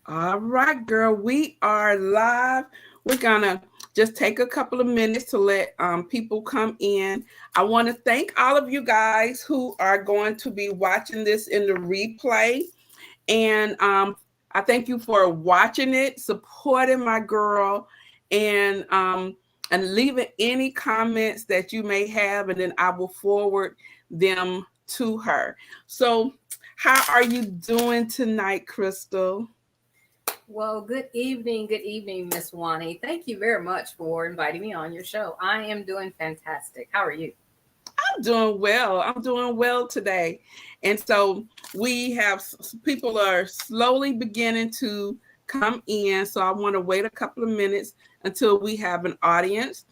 All right, girl, we are live. We're gonna just take a couple of minutes to let people come in. I want to thank all of you guys who are going to be watching this in the replay, and I thank you for watching it, supporting my girl, and leaving any comments that you may have, and then I will forward them to her. So, how are you doing tonight, Crystal? Well, good evening, Miss Juani. Thank you very much for inviting me on your show. I am doing fantastic. How are you? I'm doing well. I'm doing well today. And so we have people are slowly beginning to come in. So I want to wait a couple of minutes until we have an audience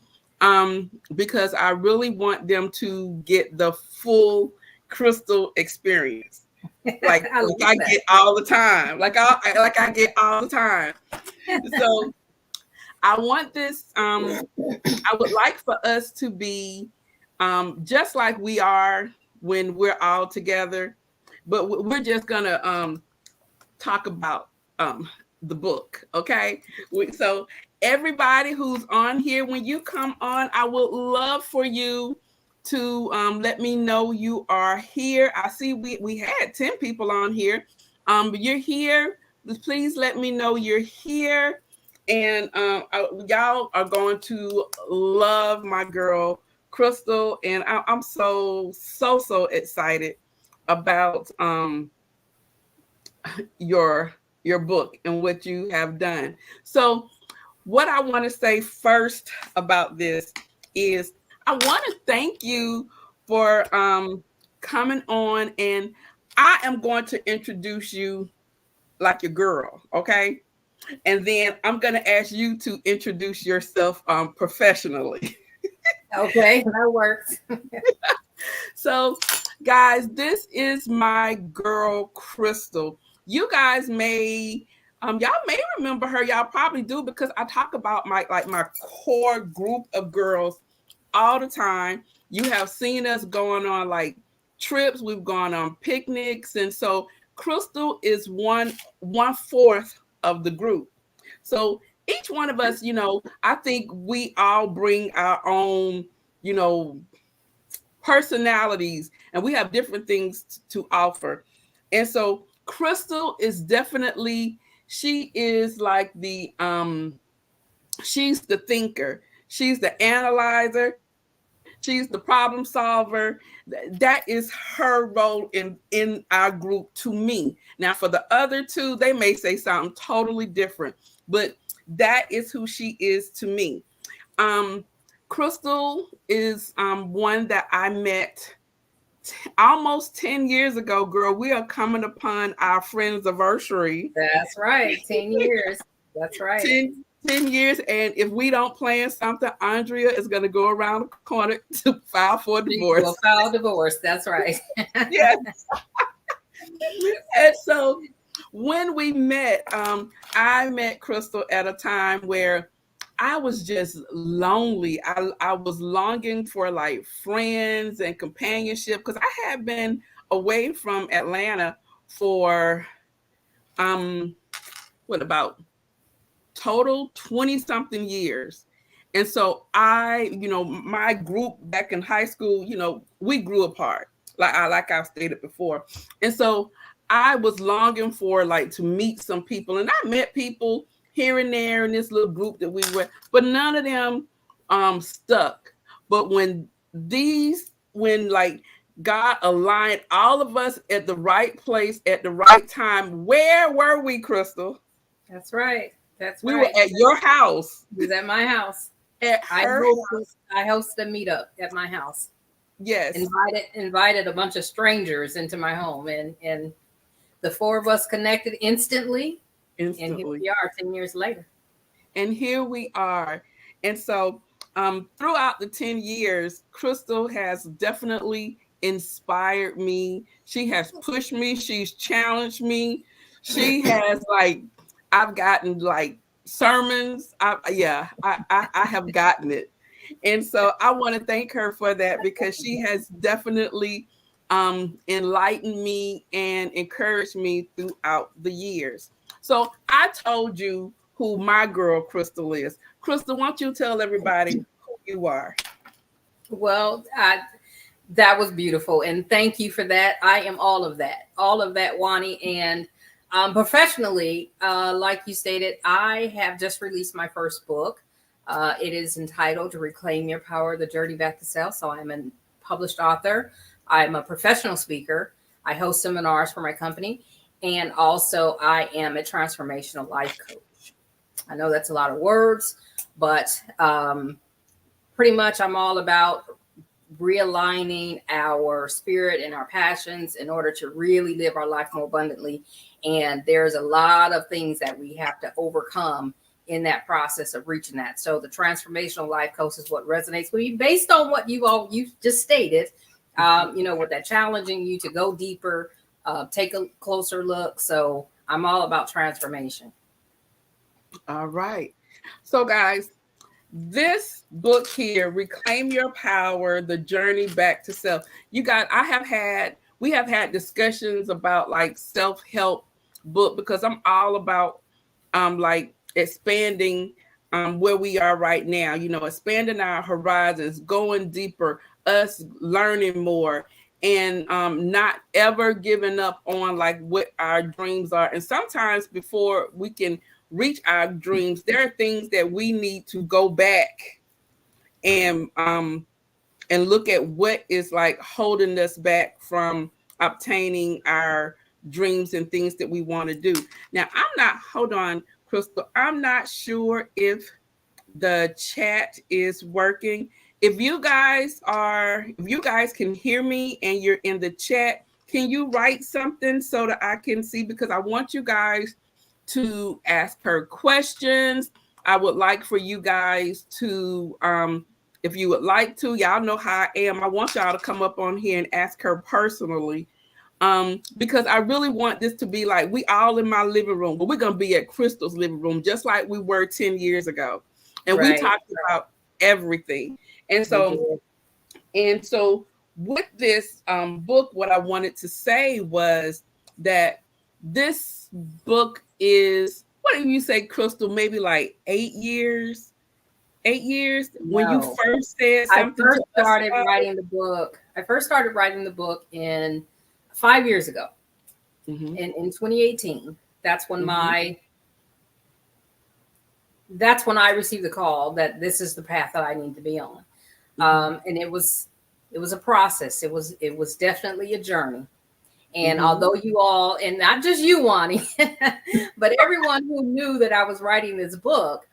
because I really want them to get the full Crystal experience. I love I that. get all the time. I get all the time. So I want this I would like for us to be just like we are when we're all together, but we're just gonna talk about the book, okay? So everybody who's on here, when you come on, I would love for you to let me know you are here. I see we had 10 people on here. But you're here. Please let me know you're here. And y'all are going to love my girl Crystal, and I'm so excited about your book and what you have done. So what I want to say first about this is I want to thank you for coming on, and I am going to introduce you like your girl, okay? And then I'm going to ask you to introduce yourself professionally. Okay, that works. So, guys, this is my girl Crystal. You guys may y'all may remember her. Y'all probably do because I talk about my core group of girls all the time. You have seen us going on like trips. We've gone on picnics, and so Crystal is one fourth of the group. So each one of us, I think we all bring our own, you know, personalities, and we have different things to offer. And so Crystal is definitely, she is like she's the thinker, she's the analyzer, she's the problem solver. That is her role in our group to me. Now for the other two, they may say something totally different, but that is who she is to me. um Crystal is one that I met almost 10 years ago, girl. We are coming upon our friend's anniversary. That's right. 10 years. That's right. 10 years. And if we don't plan something, Andrea is going to go around the corner to file for She divorce. will file divorce. That's right. Yes. And so when we met, I met Crystal at a time where I was just lonely. I was longing for like friends and companionship because I had been away from Atlanta for um what about total 20 something years. And so my group back in high school, we grew apart. I've stated before. And so I was longing for like to meet some people, and I met people here and there in this little group that we were, but none of them stuck. But when like God aligned all of us at the right place at the right time, where were we, Crystal? That's right. That's We were right. at your house, He was at my house. at I her hosted house. I hosted a meetup at my house. Yes, Invited a bunch of strangers into my home, and the four of us connected instantly, and here instantly. we are 10 years later. And here we are. And so throughout the 10 years, Crystal has definitely inspired me. She has pushed me. She's challenged me. She has like, I've gotten like sermons. I have gotten it. And so I want to thank her for that because she has definitely enlightened me and encouraged me throughout the years. So I told you who my girl Crystal is. Crystal, why don't you tell everybody who you are? Well, that was beautiful, and thank you for that. I am all of that, Juani. And professionally, like you stated, I have just released my first book. It is entitled "To Reclaim Your Power: The Journey Back to Self." So I'm a published author. I'm a professional speaker. I host seminars for my company, and also I am a transformational life coach. I know that's a lot of words, but pretty much I'm all about realigning our spirit and our passions in order to really live our life more abundantly. And there's a lot of things that we have to overcome in that process of reaching that. So the transformational life coach is what resonates with me based on what you just stated. With that challenging you to go deeper, take a closer look. So I'm all about transformation. All right. So, guys, this book here, Reclaim Your Power, The Journey Back to Self. We have had discussions about like self-help book because I'm all about like expanding where we are right now, expanding our horizons, going deeper, us learning more, and not ever giving up on like what our dreams are. And sometimes before we can reach our dreams, there are things that we need to go back and look at what is like holding us back from obtaining our dreams and things that we want to do. Now, hold on, Crystal, I'm not sure if the chat is working. If you guys can hear me and you're in the chat, can you write something so that I can see? Because I want you guys to ask her questions. I would like for you guys to, if you would like to, y'all know how I am. I want y'all to come up on here and ask her personally. Because I really want this to be like we all in my living room, but we're gonna be at Crystal's living room, just like we were 10 years ago. And we talked about everything. And so with this book, what I wanted to say was that this book is, what do you say, Crystal, maybe like 8 years? 8 years when you No. first said I something first to us started about writing the book. I first started writing the book in 5 years ago, mm-hmm. in 2018. That's when Mm-hmm. that's when I received the call that this is the path that I need to be on. And it was a process. It was definitely a journey. And Mm-hmm. although you all, and not just you, Juani, but everyone who knew that I was writing this book,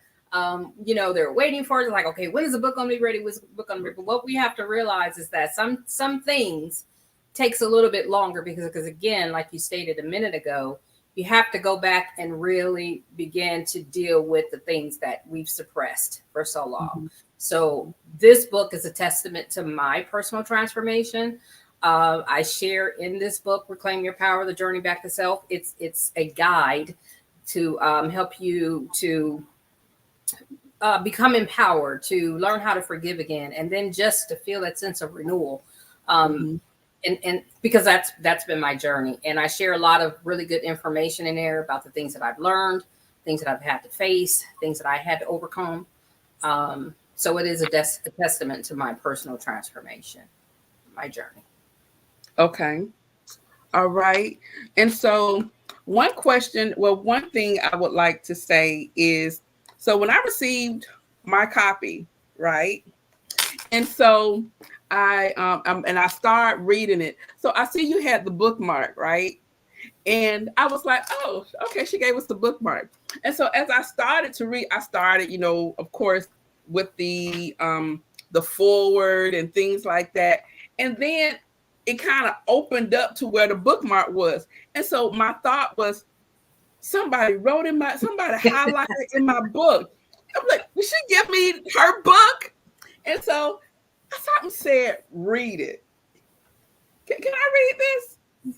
they're waiting for it. Like, okay, when is the book going to be ready? When's the book going to be ready? But what we have to realize is that some things takes a little bit longer because again, like you stated a minute ago, you have to go back and really begin to deal with the things that we've suppressed for so long. Mm-hmm. So this book is a testament to my personal transformation. I share in this book, Reclaim Your Power: The Journey Back to Self. It's a guide to help you to become empowered, to learn how to forgive again, and then just to feel that sense of renewal. Mm-hmm. And because that's been my journey, and I share a lot of really good information in there about the things that I've learned, things that I've had to face, things that I had to overcome. So it is a testament to my personal transformation, my journey. Okay. All right. And so one thing I would like to say is, so when I received my copy, right? And so and I start reading it. So I see you had the bookmark, right? And I was like, oh, okay, she gave us the bookmark. And so as I started to read, I started, of course, with the forward and things like that. And then it kind of opened up to where the bookmark was. And so my thought was, somebody highlighted in my book. I'm like, did she give me her book? And so something said, read it. Can I read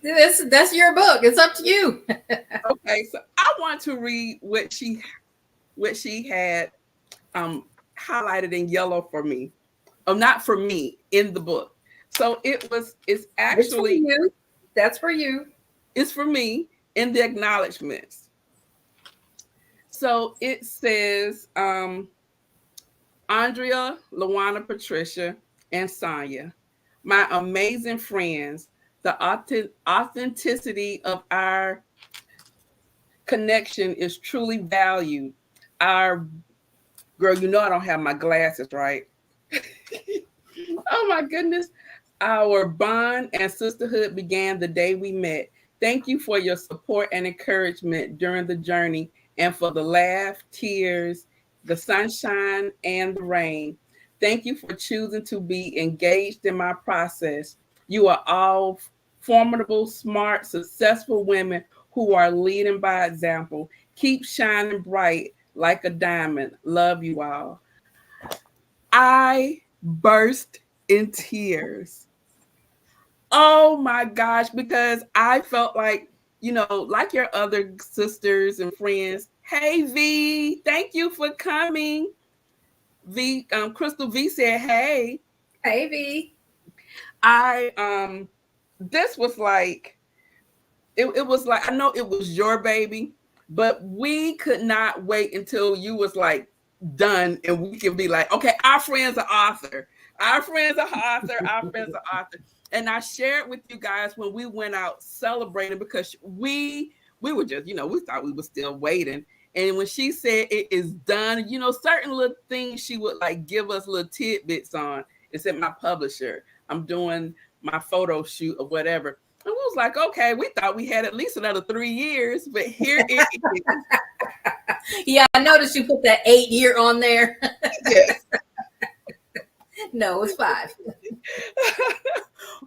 this? That's your book. It's up to you. Okay, so I want to read what she had highlighted in yellow for me. Oh, not for me, in the book. So it's actually you. That's for you. It's for me in the acknowledgments. So it says, Andrea, Luana, Patricia, and Sonia, my amazing friends, the authenticity of our connection is truly valued. Our girl, you know I don't have my glasses, right? Oh my goodness. Our bond and sisterhood began the day we met. Thank you for your support and encouragement during the journey and for the laugh, tears, the sunshine, and the rain. Thank you for choosing to be engaged in my process. You are all formidable, smart, successful women who are leading by example. Keep shining bright like a diamond. Love you all. I burst in tears. Oh my gosh, because I felt like, like your other sisters and friends. Hey V, thank you for coming. V, Crystal V said, hey. Hey, V. I this was like it was like, I know it was your baby, but we could not wait until you was like done and we can be like, okay, our friends are author. Our friends are author. Our friends are author. And I shared with you guys when we went out celebrating because we were just, we thought we were still waiting. And when she said it is done, certain little things she would like give us little tidbits on. It's at my publisher. I'm doing my photo shoot or whatever. And we was like, okay, we thought we had at least another 3 years, but here it is. Yeah, I noticed you put that 8 year on there. Yes. No, it's 5.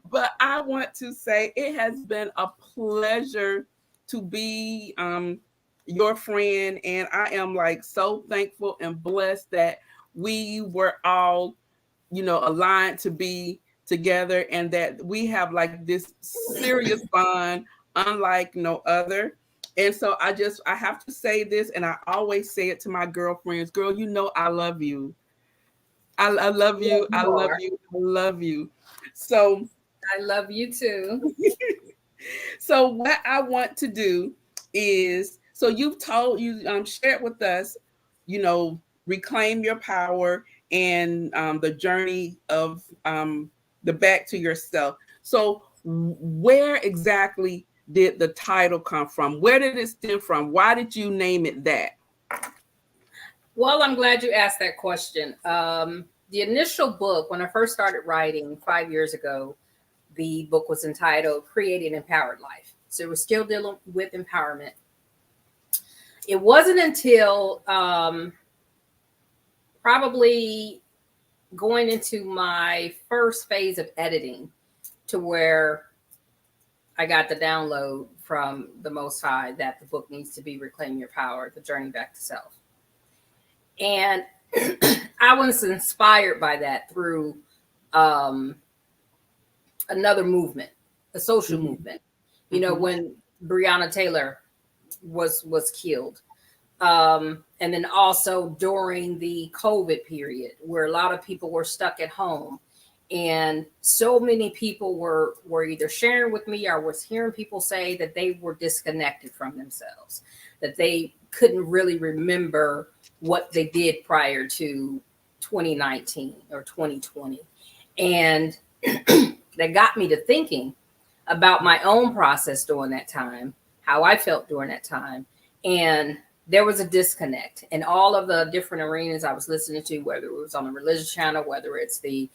But I want to say it has been a pleasure to be your friend. And I am like so thankful and blessed that we were all, aligned to be together and that we have like this serious bond unlike no other. And so I have to say this, and I always say it to my girlfriends, girl, I love you. I love Yeah, you. I you love are. you. I love you. So I love you too. so what I want to do is, so you shared with us, reclaim your power and the journey of the back to yourself. So where exactly did the title come from? Where did it stem from? Why did you name it that? Well, I'm glad you asked that question. The initial book, when I first started writing 5 years ago, the book was entitled Creating an Empowered Life. So we're still dealing with empowerment. It wasn't until probably going into my first phase of editing to where I got the download from the Most High that the book needs to be Reclaim Your Power, The Journey Back to Self. And I was inspired by that through another movement, a social Mm-hmm. movement. You know, when Breonna Taylor was killed, and then also during the COVID period, where a lot of people were stuck at home, and so many people were either sharing with me or was hearing people say that they were disconnected from themselves, that they couldn't really remember what they did prior to 2019 or 2020, and that got me to thinking about my own process during that time, how I felt during that time. And there was a disconnect in all of the different arenas I was listening to, whether it was on the religious channel, whether it's the,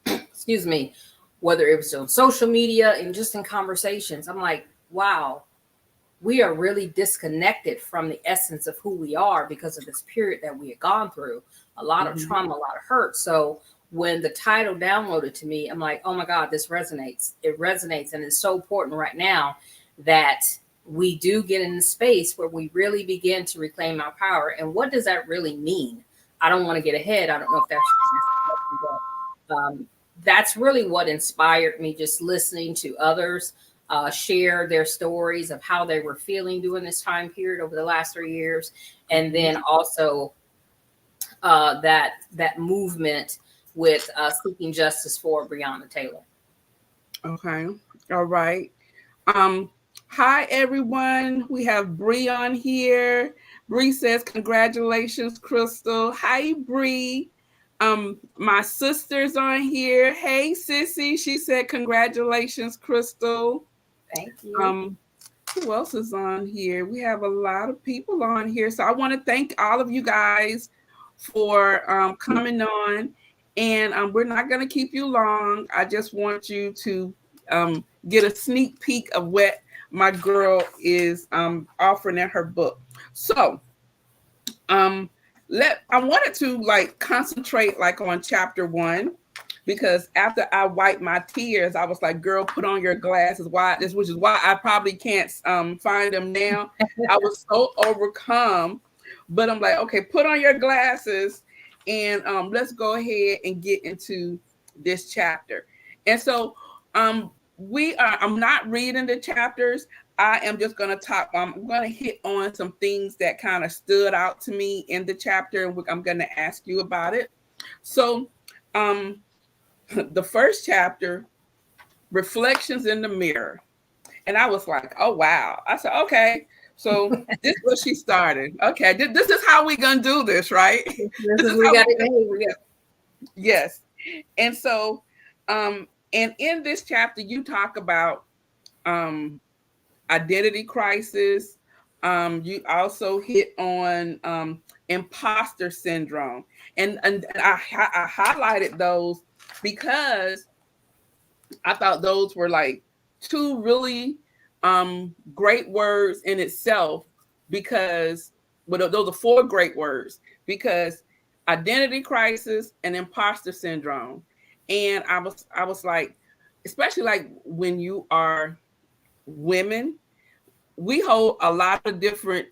excuse me, whether it was on social media and just in conversations. I'm like, wow, we are really disconnected from the essence of who we are because of this period that we had gone through. A lot of Mm-hmm. trauma, a lot of hurt. So when the title downloaded to me, I'm like, oh my God, this resonates. It resonates. And it's so important right now that we do get in a space where we really begin to reclaim our power. And what does that really mean? I don't want to get ahead. I don't know if that's really what inspired me, just listening to others share their stories of how they were feeling during this time period over the last 3 years. And then also that movement with seeking justice for Breonna Taylor. Okay. All right. Hi, everyone. We have Bree on here. Bree says, congratulations, Crystal. Hi, Bree. My sister's on here. Hey, Sissy. She said, congratulations, Crystal. Thank you. Um, who else is on here? We have a lot of people on here. So I want to thank all of you guys for coming on. And we're not going to keep you long. I just want you to get a sneak peek of what my girl is offering in her book. So um I wanted to like concentrate like on chapter 1, because after I wiped my tears, I was like, girl, put on your glasses. Why this, which is why I probably can't find them now. I was so overcome, but I'm like, okay, put on your glasses, and let's go ahead and get into this chapter. And so I'm not reading the chapters. I am just going to talk. I'm going to hit on some things that kind of stood out to me in the chapter, and I'm going to ask you about it. So, the first chapter, Reflections in the Mirror. And I was like, oh, wow. I said, okay. So this is what she started. Okay, this is how we going to do this, right? This This is is we how got we it. Hey, we got Yes. And so, and in this chapter, you talk about um, identity crisis. You also hit on imposter syndrome, and I highlighted those because I thought those were like two really great words in itself. Because well, those are four great words, because identity crisis and imposter syndrome. And I was like, especially like when you are women, we hold a lot of different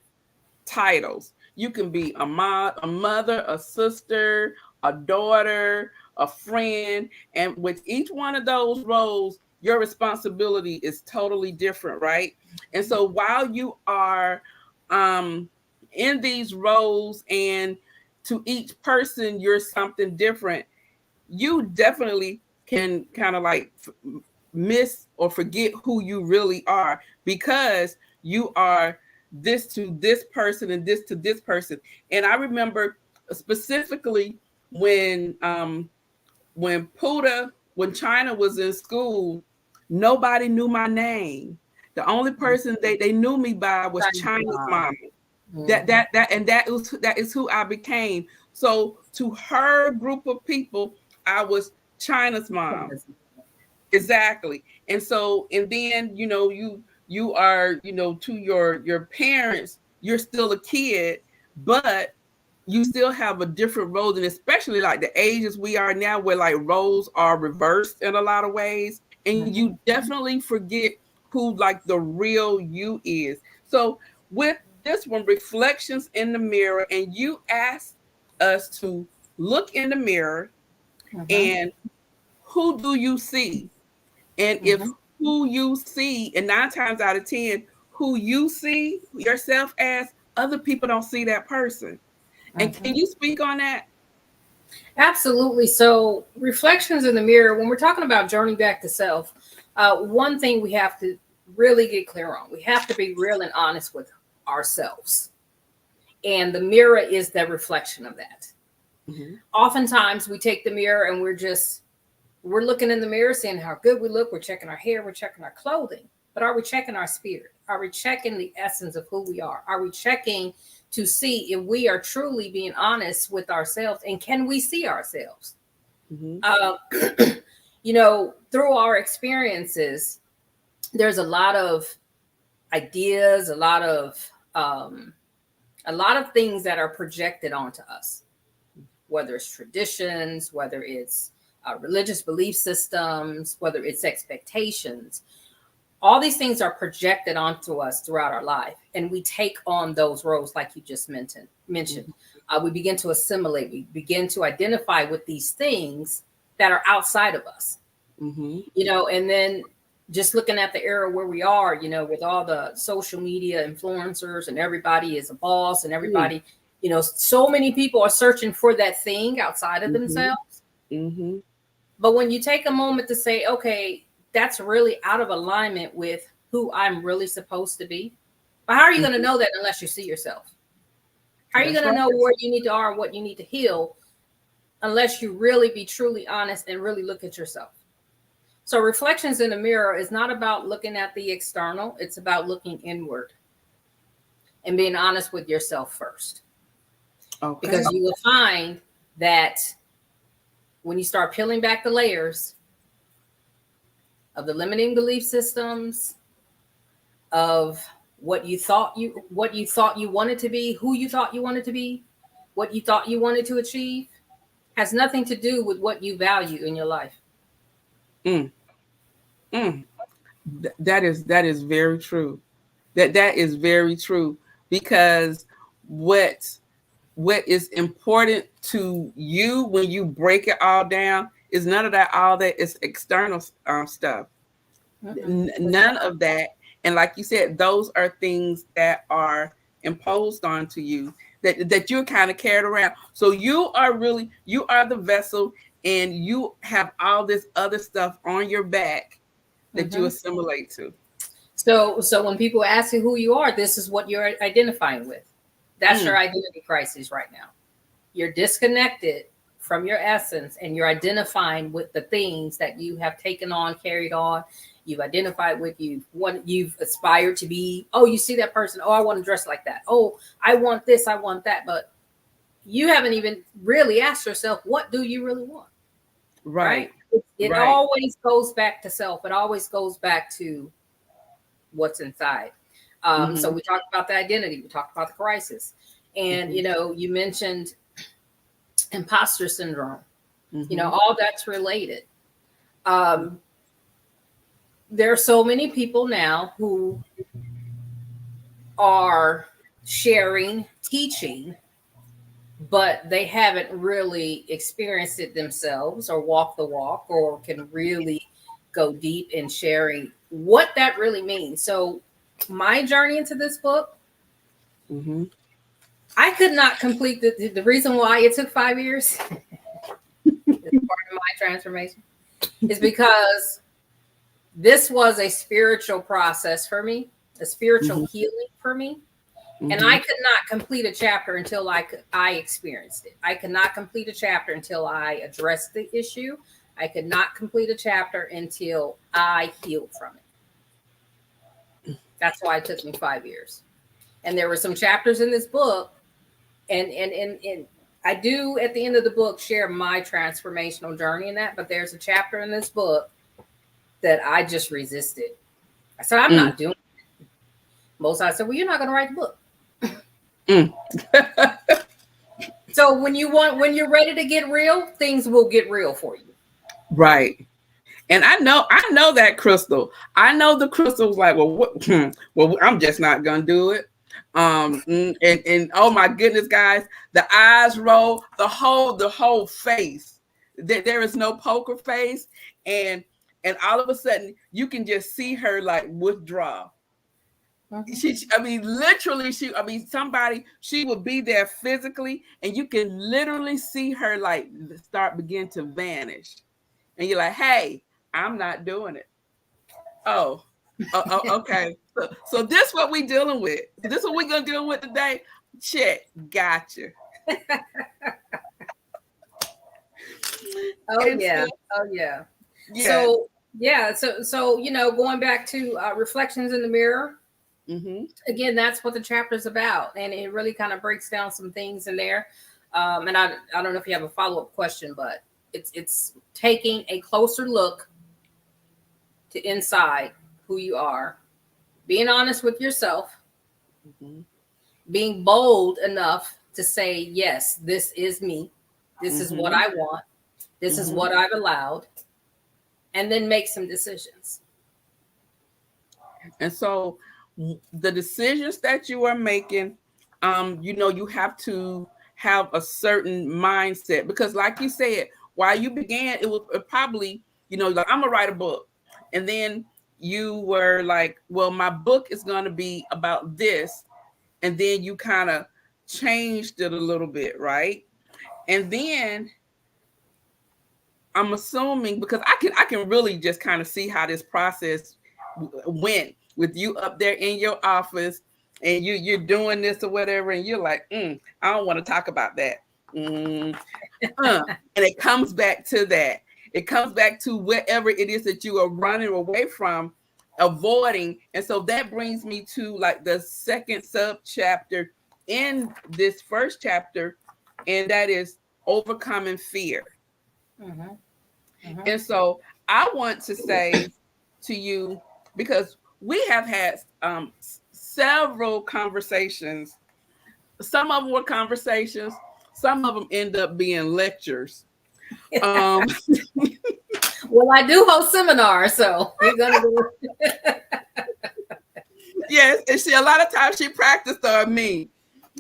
titles. You can be a mother, a sister, a daughter, a friend, and with each one of those roles, your responsibility is totally different, right? And so while you are um, in these roles, and to each person you're something different, you definitely can kind of like miss or forget who you really are, because you are this to this person and this to this person. And I remember specifically when Puda, when China was in school, nobody knew my name. The only person they knew me by was China's China's mom. mom. That Mhm. that that and that is who I became. So to her group of people, I was China's mom. Exactly. And so, and then, you are, to your parents, you're still a kid, but you still have a different role. And especially like the ages we are now, where like roles are reversed in a lot of ways, and Mhm. you definitely forget who like the real you is. So with this one, Reflections in the Mirror, and you ask us to look in the mirror, Mhm. and who do you see? And if Mhm. who you see, and 9 times out of 10, who you see yourself as, other people don't see that person. And can Mhm. you speak on that? Absolutely. So, reflections in the mirror, when we're talking about journey back to self, one thing we have to really get clear on, we have to be real and honest with ourselves. And the mirror is the reflection of that. Mm-hmm. Oftentimes, we take the mirror and we're looking in the mirror, seeing how good we look. We're checking our hair, we're checking our clothing. But are we checking our spirit? Are we checking the essence of who we are? Are we checking to see if we are truly being honest with ourselves, and can we see ourselves? Mm-hmm. Uh, through our experiences, there's ideas, um, a lot of things that are projected onto us, whether it's traditions, whether it's religious belief systems, whether it's expectations. All these things are projected onto us throughout our life, and we take on those roles, like you just mentioned. We begin to assimilate. We begin to identify with these things that are outside of us. Mm-hmm. And then just looking at the era where we are, with all the social media influencers, and everybody is a boss, and everybody, so many people are searching for that thing outside of Mm-hmm. themselves. Mm-hmm. But when you take a moment to say, okay, that's really out of alignment with who I'm really supposed to be. But how are you going to know that unless you see yourself? How are you That's going to right. know where you need to are, what you need to heal, unless you really be truly honest and really look at yourself? So reflections in the mirror is not about looking at the external. It's about looking inward and being honest with yourself first. Okay. Because you will find that when you start peeling back the layers of the limiting belief systems, of what you thought you wanted to be, who you thought you wanted to be, what you thought you wanted to achieve, has nothing to do with what you value in your life. Mm, mm. That is very true. That is very true, because what what is important to you when you break it all down is none of that. All that is external stuff. None of that. And like you said, those are things that are imposed onto you, that you're kind of carried around. So you are the vessel, and you have all this other stuff on your back that you assimilate to. So when people ask you who you are, this is what you're identifying with. That's your Mm, identity crisis right now. You're disconnected from your essence, and you're identifying with the things that you have taken on, carried on. You've identified with, you've aspired to be. Oh, you see that person. Oh, I want to dress like that. Oh, I want this, I want that. But you haven't even really asked yourself, what do you really want? Right? right. It Right. always goes back to self. It always goes back to what's inside. So Mm-hmm. we talked about the identity. We talked about the crisis. And, Mm-hmm. you mentioned imposter syndrome. Mm-hmm. All that's related. Um, there are so many people now who are sharing, teaching, but they haven't really experienced it themselves or walked the walk or can really go deep in sharing what that really means. So, my journey into this book, Mm-hmm. I could not complete the reason why it took 5 years is part of my transformation, is because this was a spiritual process for me, a spiritual Mm-hmm. healing for me. And Mm-hmm. I could not complete a chapter until I experienced it. I could not complete a chapter until I addressed the issue. I could not complete a chapter until I healed from it. That's why it took me 5 years. And there were some chapters in this book, and I do at the end of the book share my transformational journey in that, but there's a chapter in this book that I just resisted. I said, I'm Mm. not doing it. Most I said, well, you're not going to write the book. Mm. So when you're ready to get real, things will get real for you. Right. And I know that Crystal. I know the Crystal's like, well, what, well, I'm just not gonna do it. And oh my goodness, guys, the eyes roll, the whole face. There is no poker face, and all of a sudden you can just see her like withdraw. I mean, literally, she would be there physically, and you can literally see her like start begin to vanish, and you're like, hey, I'm not doing it. Oh, okay. So this what we dealing with. This what we gonna deal with today. Check, gotcha. Oh And yeah. so, Oh yeah. yeah. So yeah. So going back to reflections in the mirror. Mm-hmm. Again, that's what the chapter's about, and it really kind of breaks down some things in there. And I don't know if you have a follow up question, but it's taking a closer look to inside who you are, being honest with yourself, Mm-hmm. being bold enough to say, yes, this is me. This is what Mm-hmm. I want. This is Mm-hmm. what I've allowed. And then make some decisions. And so the decisions that you are making, you have to have a certain mindset, because like you said, while you began, it was probably, like, I'm gonna write a book. And then you were like, well, my book is gonna be about this. And then you kind of changed it a little bit, right? And then I'm assuming, because I can really just kind of see how this process went. with you up there in your office, and you're doing this or whatever, and you're like, I don't want to talk about that. Mm, and it comes back to that. It comes back to wherever it is that you are running away from, avoiding. And so that brings me to like the second sub chapter in this first chapter, and that is overcoming fear. Mm-hmm. Mm-hmm. And so I want to say to you, because we have had several conversations. Some of them were conversations, some of them end up being lectures. Um, Well, I do host seminars, so we're gonna do. yes, and a lot of times she practiced on me,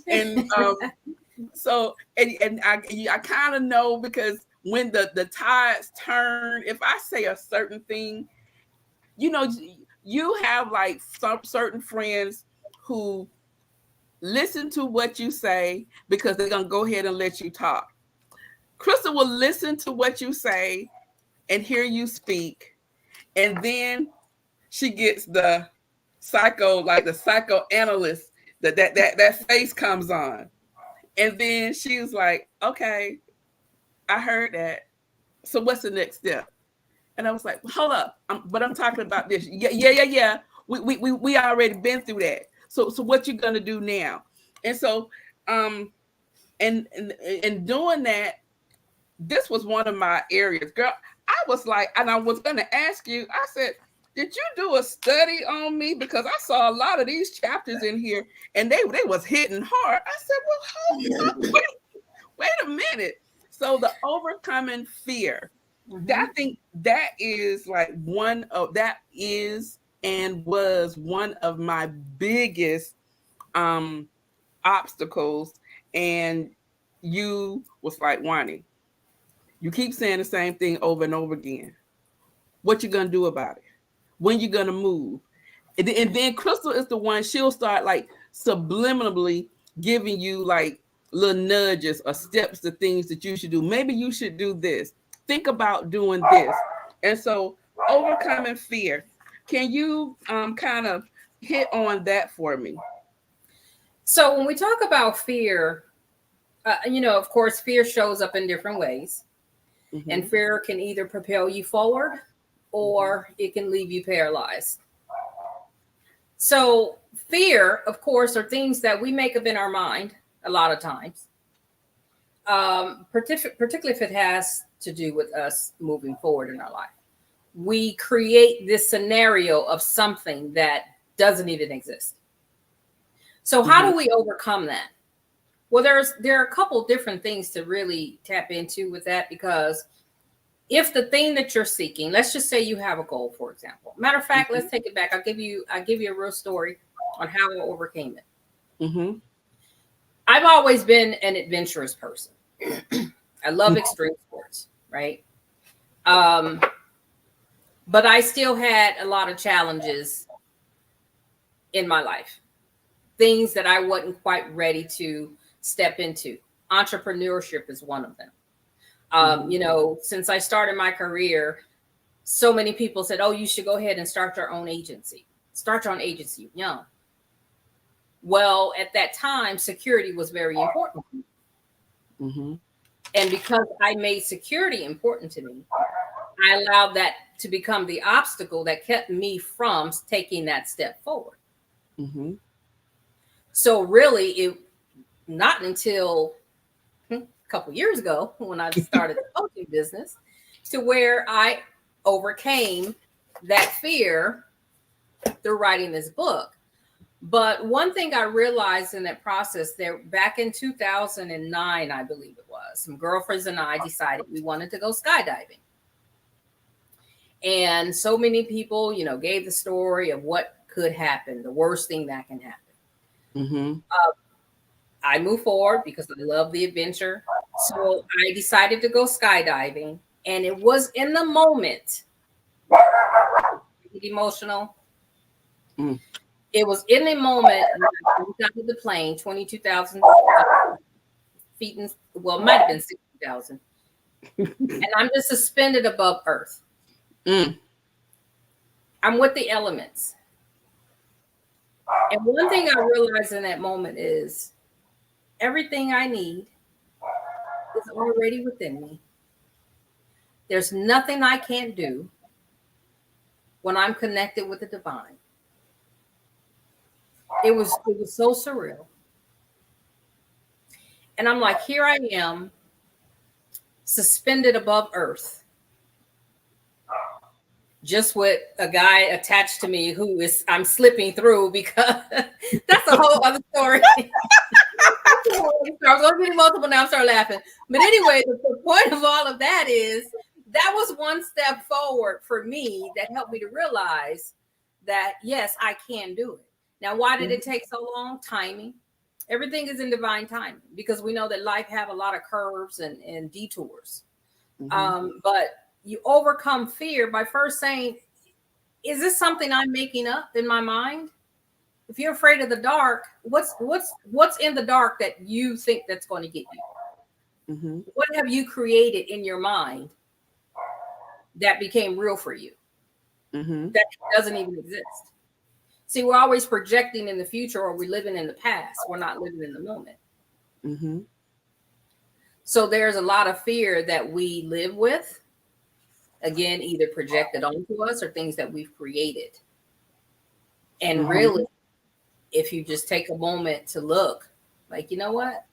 and I kind of know, because when the tides turn, if I say a certain thing, you know, you have like some certain friends who listen to what you say because they're gonna go ahead and let you talk. Crystal will listen to what you say and hear you speak, and then she gets the like the psychoanalyst, that face comes on, and then she's like, okay, I heard that, so what's the next step? And I was like, hold up, but I'm talking about this. Yeah. We already been through that. So what you gonna do now? And so and doing that, this was one of my areas, girl. I was like, and I was gonna ask you, I said, did you do a study on me? Because I saw a lot of these chapters in here and they was hitting hard. I said, well, hold up, wait a minute. So the overcoming fear, I think that is like that is and was one of my biggest obstacles. And you was like, Juani, you keep saying the same thing over and over again. What you gonna do about it? When you gonna move? And then Crystal is the one, she'll start like subliminally giving you like little nudges or steps to things that you should do. Maybe you should do this. Think about doing this. And so overcoming fear. Can you kind of hit on that for me? So when we talk about fear, of course, fear shows up in different ways, and Mm-hmm. fear can either propel you forward or it can leave you paralyzed. So fear, of course, are things that we make up in our mind a lot of times, particularly if it has to do with us moving forward in our life. We create this scenario of something that doesn't even exist. So how Mm-hmm. do we overcome that? Well, there are a couple different things to really tap into with that, because if the thing that you're seeking, let's just say you have a goal, for example. Matter of fact, let's take it back. I'll give you a real story on how I overcame it. Mm-hmm. I've always been an adventurous person. I love extreme sports, right? Um, but I still had a lot of challenges in my life, things that I wasn't quite ready to step into. Entrepreneurship is one of them. Since I started my career, so many people said, "Oh, you should go ahead and start your own agency. Start your own agency young." Well, at that time, security was very important. Mm-hmm. And because I made security important to me, I allowed that to become the obstacle that kept me from taking that step forward. Mm-hmm. So really, it not until a couple years ago when I started the coaching business to where I overcame that fear through writing this book. But one thing I realized in that process, there back in 2009, I believe it was, some girlfriends and I decided we wanted to go skydiving. And so many people, gave the story of what could happen, the worst thing that can happen. Mm-hmm. I moved forward because I love the adventure. So I decided to go skydiving. And it was in the moment, emotional. Mm. It was in the moment when I jumped out of the plane, 22,000 feet, well, it might have been 60,000. And I'm just suspended above earth. Mm. I'm with the elements. And one thing I realized in that moment is everything I need is already within me. There's nothing I can't do when I'm connected with the divine. It was so surreal. And I'm like, here I am, suspended above earth, just with a guy attached to me who is I'm slipping through because that's a whole other story. I'm going to be multiple now. I'm starting laughing. But anyway, the point of all of that is that was one step forward for me that helped me to realize that, yes, I can do it. Now, why did it take so long? Timing. Everything is in divine timing because we know that life have a lot of curves and detours. But you overcome fear by first saying, is this something I'm making up in my mind? If you're afraid of the dark, what's in the dark that you think that's going to get you? What have you created in your mind that became real for you that doesn't even exist? See, we're always projecting in the future, or we're living in the past. We're not living in the moment. So there's a lot of fear that we live with, again, either projected onto us or things that we've created. And really, if you just take a moment to look, like, you know what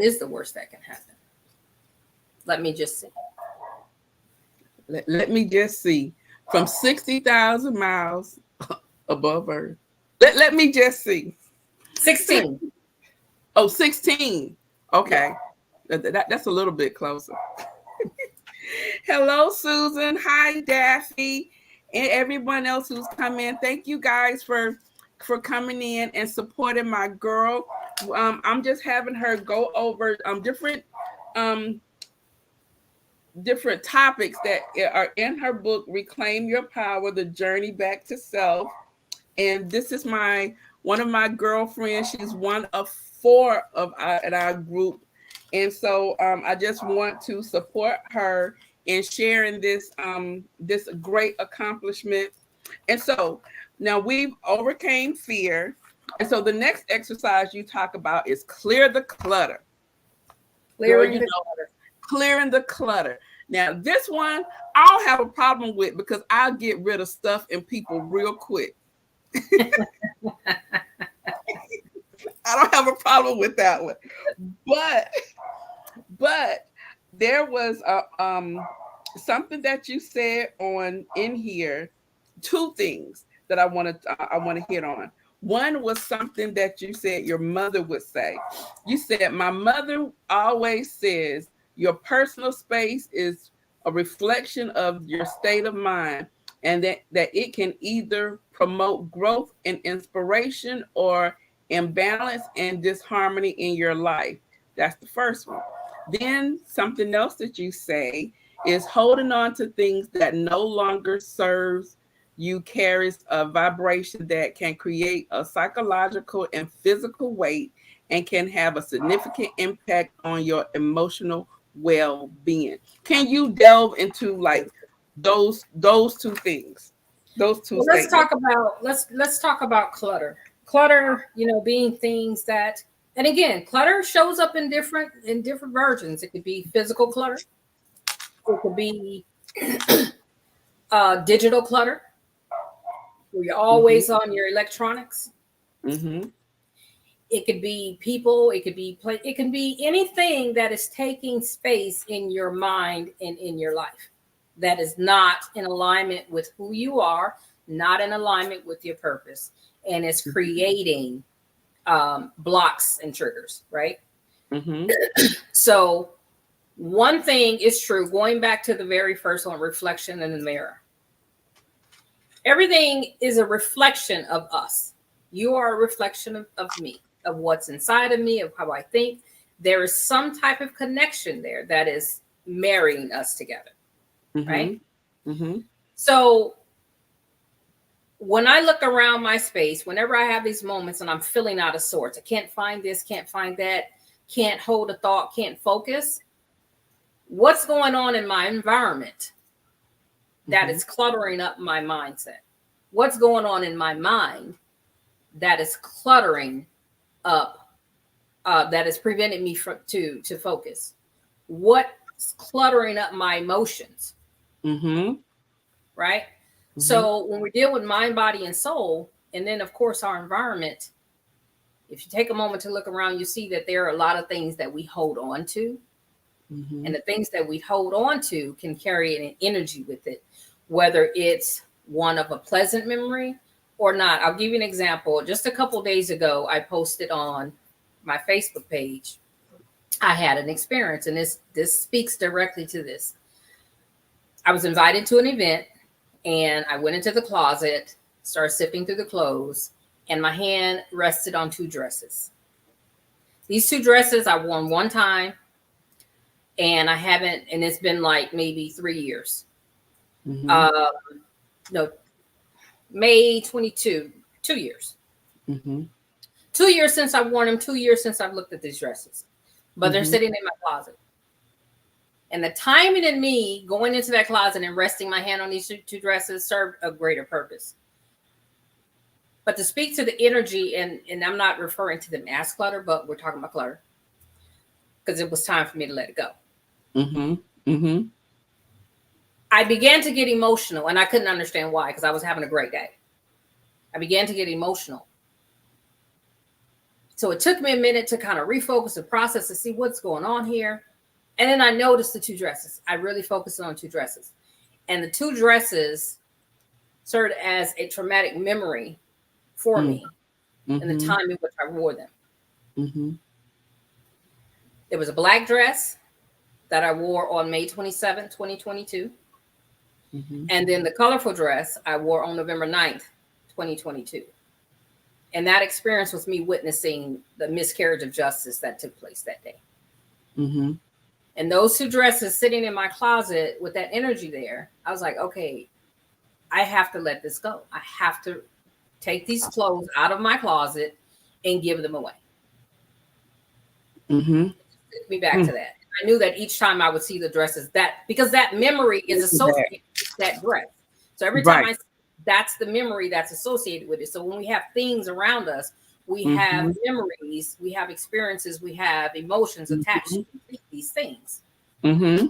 is the worst that can happen? Let me just see. Let me just see. From 60,000 miles above Earth. Let me just see. 16. Oh, 16. Okay. That's a little bit closer. Hello, Susan. Hi, Daffy. And everyone else who's come in. Thank you guys for coming in and supporting my girl. I'm just having her go over um, different topics that are in her book, Reclaim Your Power, The Journey Back to Self. And this is one of my girlfriends. She's one of four at our group. And so I just want to support her in sharing this great accomplishment. And so now we've overcame fear. And so the next exercise you talk about is clear the clutter. Clearing the clutter. Clearing the clutter. Now, this one I don't have a problem with because I'll get rid of stuff and people real quick. I don't have a problem with that one. But there was something that you said in here, two things that I want to hit on. One was something that you said your mother would say. You said, my mother always says your personal space is a reflection of your state of mind, and that it can either promote growth and inspiration or imbalance and disharmony in your life. That's the first one. Then something else that you say is holding on to things that no longer serves you carries a vibration that can create a psychological and physical weight and can have a significant impact on your emotional well-being. Can you delve into like those two things? Those two Well, statements. let's talk about clutter. Clutter, being things that, and again, clutter shows up in different versions. It could be physical clutter. It could be digital clutter, where you're always on your electronics. It could be people. It could be it can be anything that is taking space in your mind and in your life that is not in alignment with who you are, not in alignment with your purpose, and it's creating blocks and triggers, right? So one thing is true, going back to the very first one, reflection in the mirror. Everything is a reflection of us. You are a reflection of me, of what's inside of me, of how I think. There is some type of connection there that is marrying us together, right? So when I look around my space, whenever I have these moments and I'm feeling out of sorts, I can't find this, can't find that, can't hold a thought, can't focus. What's going on in my environment that is cluttering up my mindset? what's going on in my mind that is cluttering up, that is preventing me from to focus? What's cluttering up my emotions? Mm-hmm. Right. Mm-hmm. So when we deal with mind, body, and soul, and then of course our environment, if you take a moment to look around, you see that there are a lot of things that we hold on to. Mm-hmm. And the things that we hold on to can carry an energy with it, whether it's one of a pleasant memory or not. I'll give you an example. Just a couple days ago, I posted on my Facebook page. I had an experience, and this speaks directly to this. I was invited to an event, and I went into the closet, started sifting through the clothes, and my hand rested on two dresses. These two dresses I worn one time, and I haven't, and it's been like maybe 3 years. Mm-hmm. No, May 22, 2 years. Mm-hmm. 2 years since I've worn them, 2 years since I've looked at these dresses, but they're Mm-hmm. sitting in my closet. And the timing in me going into that closet and resting my hand on these two dresses served a greater purpose. But to speak to the energy, and I'm not referring to them as clutter, but we're talking about clutter because it was time for me to let it go. Mm-hmm. Mm-hmm. I began to get emotional, and I couldn't understand why, because I was having a great day. I began to get emotional. So it took me a minute to kind of refocus and process to see what's going on here. And then I noticed the two dresses. I really focused on two dresses. And the two dresses served as a traumatic memory for me and the Mm-hmm. time in which I wore them. Mm-hmm. There was a black dress that I wore on May 27th, 2022. Mm-hmm. And then the colorful dress I wore on November 9th, 2022. And that experience was me witnessing the miscarriage of justice that took place that day. Mm-hmm. And those two dresses sitting in my closet with that energy there, I was like, okay, I have to let this go. I have to take these clothes out of my closet and give them away. Mm-hmm. Took me back to that. I knew that each time I would see the dresses, that because that memory is associated with that dress. So every time Right. that's the memory that's associated with it. So when we have things around us, we have Mm-hmm. memories, we have experiences, we have emotions attached Mm-hmm. to these things. Mm-hmm.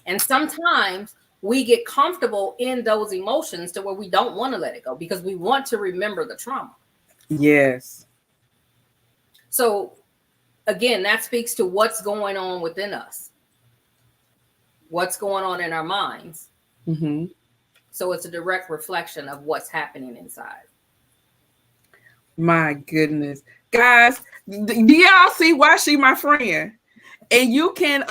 And sometimes we get comfortable in those emotions to where we don't want to let it go because we want to remember the trauma. Yes. So again, that speaks to what's going on within us, what's going on in our minds. Mm-hmm. So it's a direct reflection of what's happening inside. My goodness. Guys, do y'all see why she my friend? And you can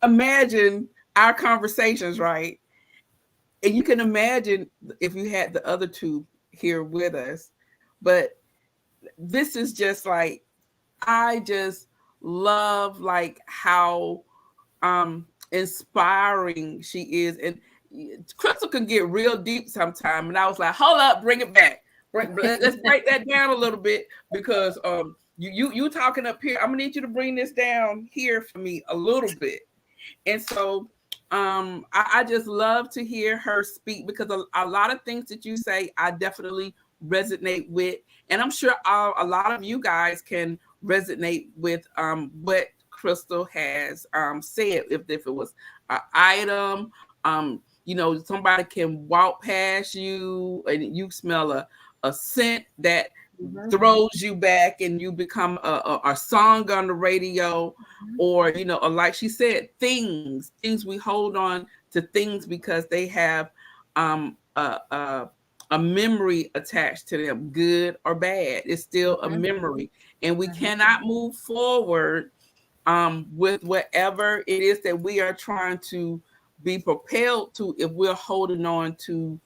imagine our conversations, right? And you can imagine if you had the other two here with us. But this is just like, I just love like how inspiring she is. And Crystal can get real deep sometime. And I was like, hold up, bring it back. Let's break that down a little bit because you talking up here. I'm gonna need you to bring this down here for me a little bit. And so I just love to hear her speak because a lot of things that you say I definitely resonate with, and I'm sure a lot of you guys can resonate with what Crystal has said. If it was an item, somebody can walk past you and you smell a scent that Mm-hmm. throws you back and you become a song on the radio, or or like she said, things we hold on to things because they have a memory attached to them, good or bad. It's still a Mm-hmm. memory, and we Mm-hmm. cannot move forward with whatever it is that we are trying to be propelled to if we're holding on to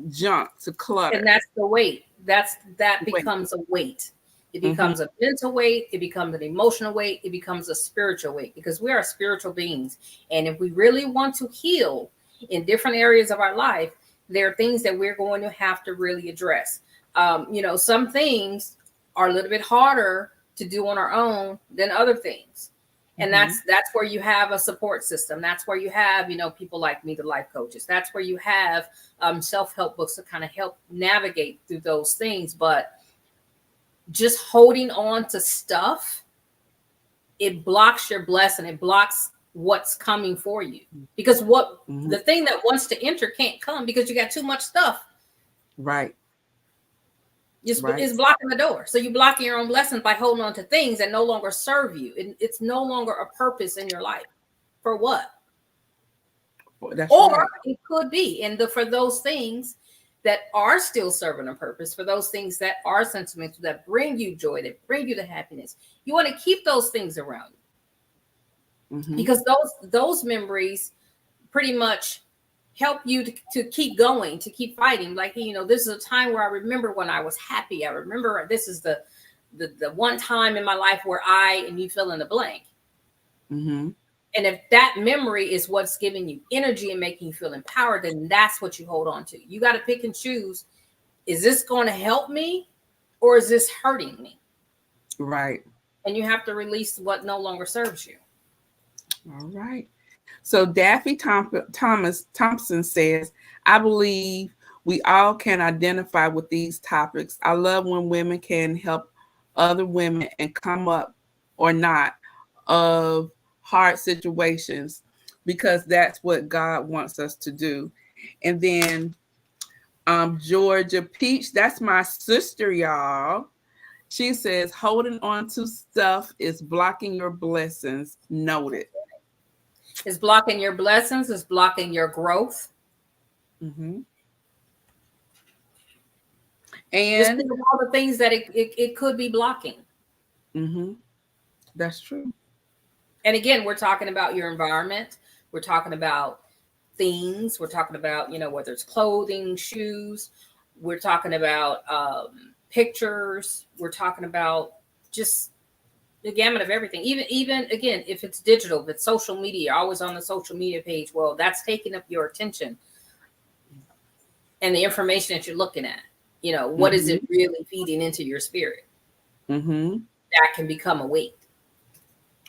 junk, to And clutter. that's the weight. That Wait. becomes a weight. It Mm-hmm. becomes a mental weight. It becomes an emotional weight. It becomes a spiritual weight because we are spiritual beings. And if we really want to heal in different areas of our life, there are things that we're going to have to really address. Some things are a little bit harder to do on our own than other things. And that's where you have a support system. That's where you have, people like me, the life coaches. That's where you have self-help books to kind of help navigate through those things. But just holding on to stuff, it blocks your blessing. It blocks what's coming for you, because the thing that wants to enter can't come because you got too much stuff. Right. It's blocking the door. So you're blocking your own blessings by holding on to things that no longer serve you. It's no longer a purpose in your life. For what? That's or right. It could be. And for those things that are still serving a purpose, for those things that are sentimental, that bring you joy, that bring you the happiness, you want to keep those things around you. Because those memories pretty much help you to keep going, to keep fighting. Like, this is a time where I remember when I was happy. I remember this is the one time in my life where and you fill in the blank. And if that memory is what's giving you energy and making you feel empowered, then that's what you hold on to. You got to pick and choose. Is this going to help me, or is this hurting me? Right. And you have to release what no longer serves you. All right. So Daffy Thompson says, I believe we all can identify with these topics. I love when women can help other women and come up or not of hard situations, because that's what God wants us to do. And then Georgia Peach, that's my sister, y'all. She says, holding on to stuff is blocking your blessings. Noted. It's blocking your blessings. It's blocking your growth. And just think of all the things that it could be blocking. That's true. And again, we're talking about your environment. We're talking about things. We're talking about, whether it's clothing, shoes. We're talking about pictures. We're talking about just the gamut of everything. Even again, if it's digital, if it's social media, you're always on the social media page. Well, that's taking up your attention and the information that you're looking at. What is it really feeding into your spirit? That can become a weight.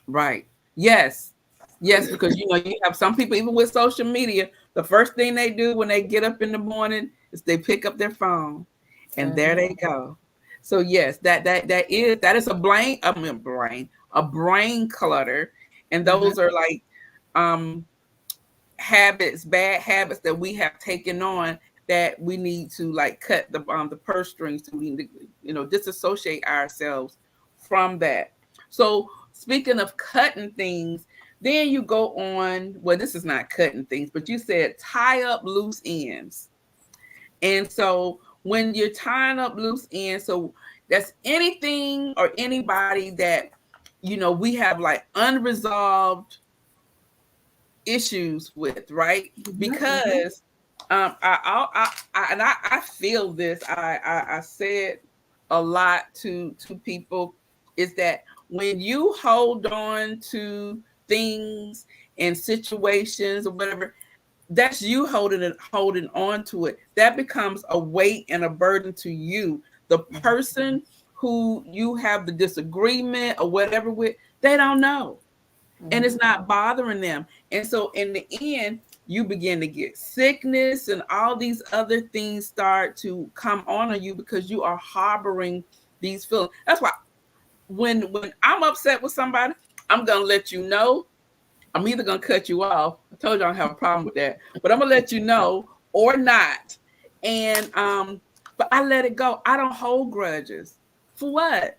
Right. Yes, because you have some people, even with social media, the first thing they do when they get up in the morning is they pick up their phone, and there they go. So yes, that is a brain clutter, and those are like bad habits that we have taken on, that we need to like cut the purse strings, so we need to disassociate ourselves from that. So speaking of cutting things, then you go on, well, this is not cutting things, but you said tie up loose ends. And so when you're tying up loose ends, so that's anything or anybody that we have like unresolved issues with, right? Because I feel this. I said a lot to people, is that when you hold on to things and situations or whatever, that's you holding on to it. That becomes a weight and a burden to you. The person who you have the disagreement or whatever with, they don't know. And it's not bothering them. And so in the end, you begin to get sickness and all these other things start to come on you because you are harboring these feelings. That's why when I'm upset with somebody, I'm going to let you know. I'm either going to cut you off. I told you I don't have a problem with that, but I'm going to let you know or not. And, but I let it go. I don't hold grudges. For what?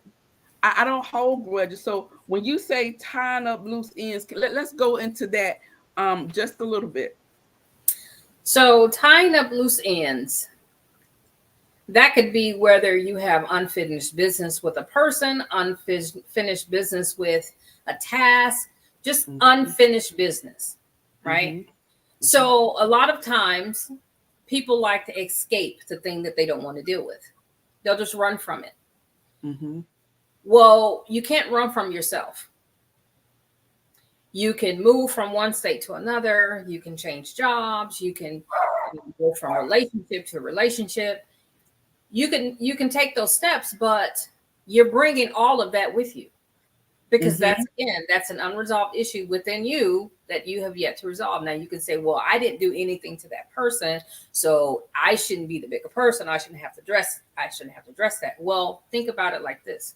I don't hold grudges. So when you say tying up loose ends, let's go into that just a little bit. So tying up loose ends, that could be whether you have unfinished business with a person, unfinished business with a task, just unfinished business, right? So a lot of times people like to escape the thing that they don't want to deal with. They'll just run from it. Well, you can't run from yourself. You can move from one state to another. You can change jobs. You can go from relationship to relationship. You can take those steps, but you're bringing all of that with you. Because that's, again, that's an unresolved issue within you that you have yet to resolve. Now you can say, well, I didn't do anything to that person, so I shouldn't be the bigger person. I shouldn't have to address that. Well, think about it like this.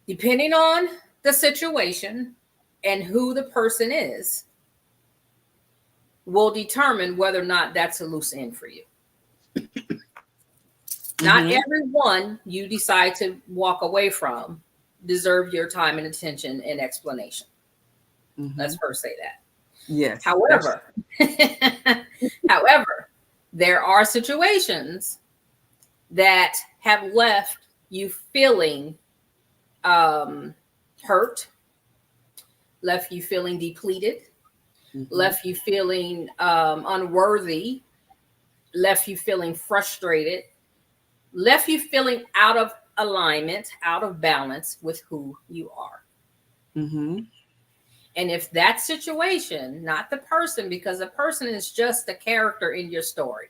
Depending on the situation and who the person is, will determine whether or not that's a loose end for you. Not everyone you decide to walk away from deserve your time and attention and explanation. Let's first say that. Yes. However, there are situations that have left you feeling hurt, left you feeling depleted, left you feeling unworthy, left you feeling frustrated, left you feeling out of alignment, out of balance with who you are. And if that situation, not the person, because the person is just a character in your story.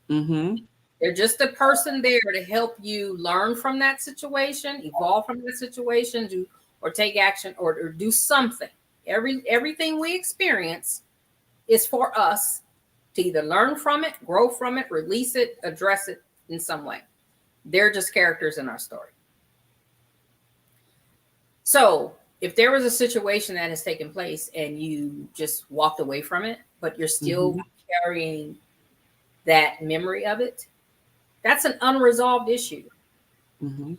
They're just a person there to help you learn from that situation, evolve from that situation, or take action or do something. Everything we experience is for us to either learn from it, grow from it, release it, address it in some way. They're just characters in our story. So if there was a situation that has taken place and you just walked away from it, but you're still carrying that memory of it, that's an unresolved issue. And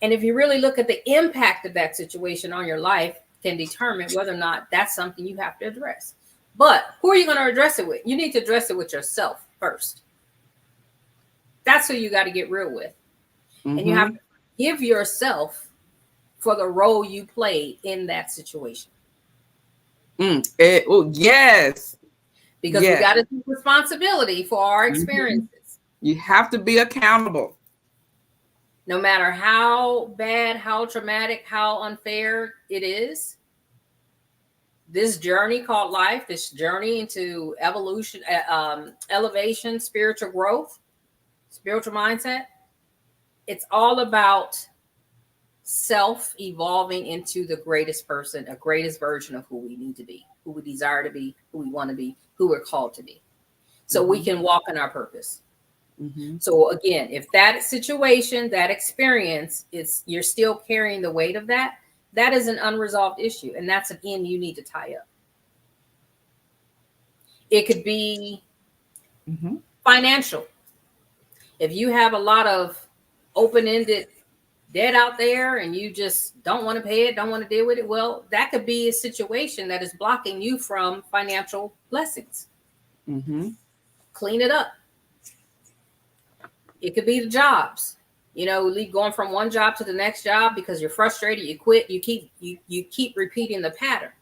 if you really look at the impact of that situation on your life, can determine whether or not that's something you have to address. But who are you going to address it with? You need to address it with yourself first. That's who you got to get real with. And you have to give yourself for the role you played in that situation. Yes. Because we got to take responsibility for our experiences. You have to be accountable. No matter how bad, how traumatic, how unfair it is, this journey called life, this journey into evolution, elevation, spiritual growth, spiritual mindset, it's all about self-evolving into the greatest person, a greatest version of who we need to be, who we desire to be, who we want to be, who we're called to be. So we can walk in our purpose. So again, if that situation, that experience, you're still carrying the weight of that, that is an unresolved issue. And that's an end you need to tie up. It could be financial. If you have a lot of open-ended debt out there and you just don't want to pay it, don't want to deal with it, well, that could be a situation that is blocking you from financial blessings. Clean it up. It could be the jobs, going from one job to the next job because you're frustrated, you quit, you keep repeating the pattern.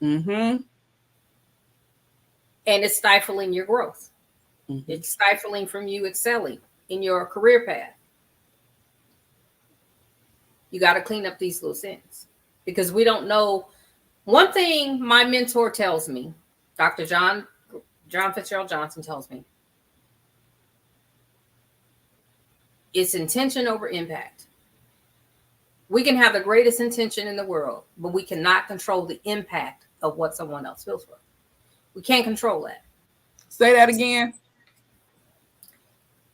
And it's stifling your growth. It's stifling from you excelling in your career path. You got to clean up these loose ends because we don't know. One thing my mentor tells me, Dr. John Fitzgerald Johnson tells me, it's intention over impact. We can have the greatest intention in the world, but we cannot control the impact of what someone else feels for. We can't control that. Say that again.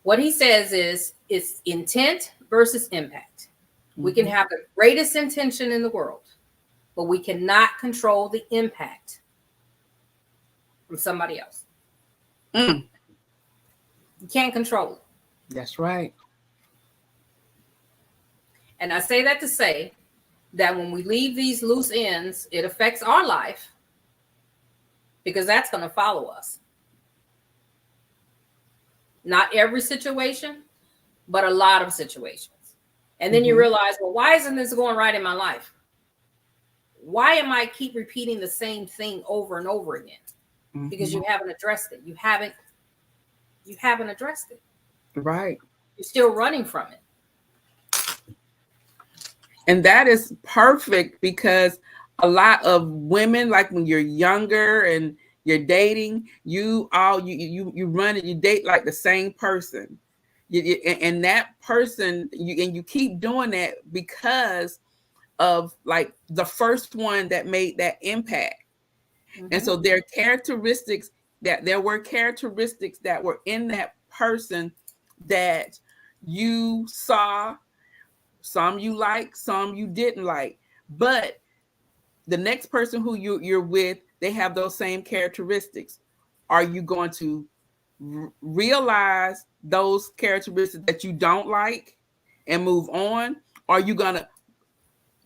What he says is it's intent versus impact. We can have the greatest intention in the world, but we cannot control the impact from somebody else. You can't control it. That's right. And I say that to say that when we leave these loose ends, it affects our life because that's going to follow us. Not every situation, but a lot of situations. And then you realize, well, why isn't this going right in my life? Why am I keep repeating the same thing over and over again? Because you haven't addressed it. You haven't addressed it. Right. You're still running from it. And that is perfect because a lot of women, like when you're younger and you're dating, you run and you date like the same person. And that person, you keep doing that because of like the first one that made that impact. And so there were characteristics that were in that person that you saw, some you like, some you didn't like. But the next person who you're with, they have those same characteristics. Are you going to realize those characteristics that you don't like and move on? Or are you going to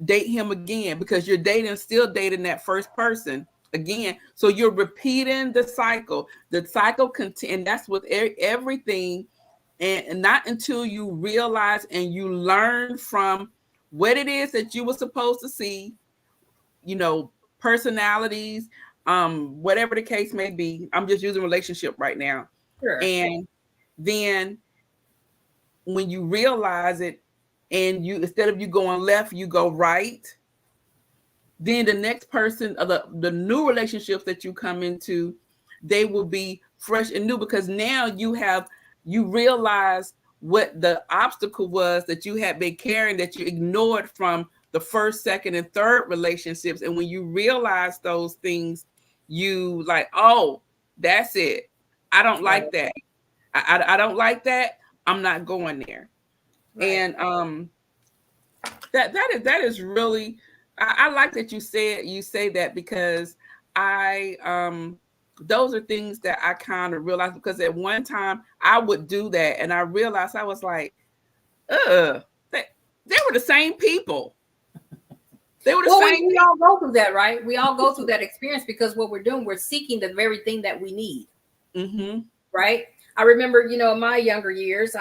date him again because you're still dating that first person again? So you're repeating the cycle. The cycle and that's with everything. And not until you realize and you learn from what it is that you were supposed to see, personalities, whatever the case may be. I'm just using relationship right now. Sure. And then when you realize it, and you, instead of you going left, you go right, then the next person, or the new relationships that you come into, they will be fresh and new, because now you realize what the obstacle was that you had been carrying, that you ignored from the first, second, and third relationships. And when you realize those things, you like, oh, that's it. I don't like that. I don't like that. I'm not going there. Right. And that is really, I like that you say that, because those are things that I kind of realized, because at one time I would do that, and I realized, I was like, they were the same people. They were the same. We all go through that, right? We all go through that experience, because what we're doing, we're seeking the very thing that we need. Mm-hmm. Right? I remember, in my younger years,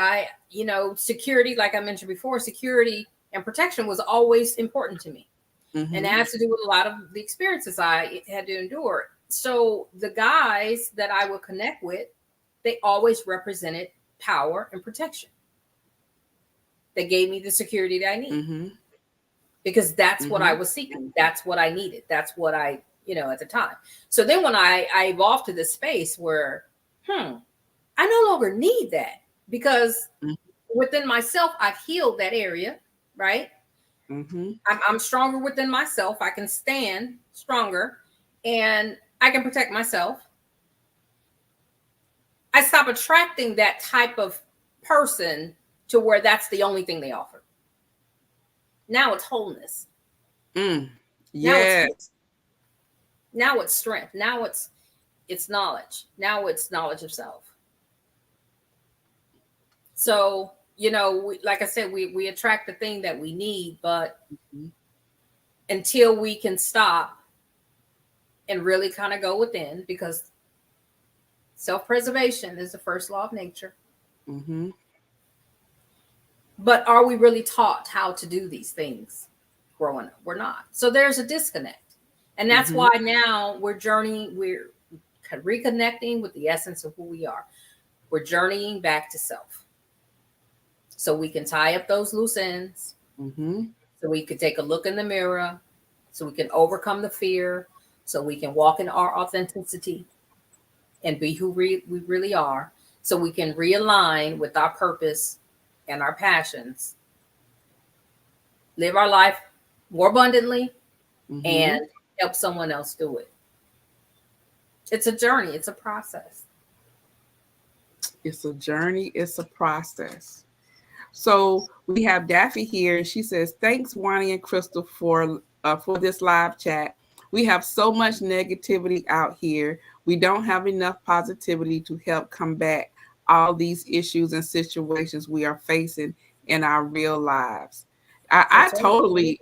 security, like I mentioned before, security and protection was always important to me. Mm-hmm. And it has to do with a lot of the experiences I had to endure. So the guys that I would connect with, they always represented power and protection. They gave me the security that I need. Mm-hmm. Because that's what I was seeking. That's what I needed. That's what I, at the time. So then when I evolved to this space where, I no longer need that, because within myself, I've healed that area, right? Mm-hmm. I'm stronger within myself. I can stand stronger, and I can protect myself. I stop attracting that type of person to where that's the only thing they offer. Now it's wholeness. Yes. Now it's strength. Now it's knowledge. Now it's knowledge of self. So, like I said, we attract the thing that we need, but until we can stop and really kind of go within, because self-preservation is the first law of nature. Mm-hmm. But are we really taught how to do these things growing up? We're not. So there's a disconnect. And that's why now we're reconnecting with the essence of who we are. We're journeying back to self. So we can tie up those loose ends. Mm-hmm. So we could take a look in the mirror. So we can overcome the fear. So we can walk in our authenticity and be who we really are. So we can realign with our purpose and our passions. Live our life more abundantly and help someone else do it. It's a journey. It's a process. It's a journey. It's a process. So we have Daffy here, and she says, "Thanks, Juani and Crystal, for this live chat. We have so much negativity out here. We don't have enough positivity to help combat all these issues and situations we are facing in our real lives." I totally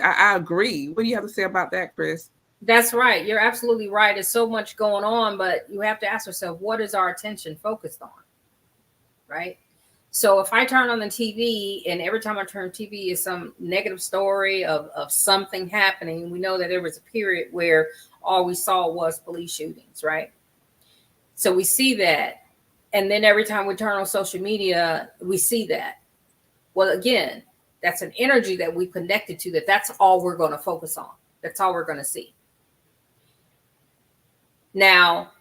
agree. What do you have to say about that, Chris? That's right. You're absolutely right. There's so much going on, but you have to ask yourself, what is our attention focused on? Right? So if I turn on the TV, and every time I turn TV is some negative story of something happening, we know that there was a period where all we saw was police shootings, right? So we see that. And then every time we turn on social media, we see that. Well, again, that's an energy that we connected to, that's all we're going to focus on. That's all we're going to see. Now,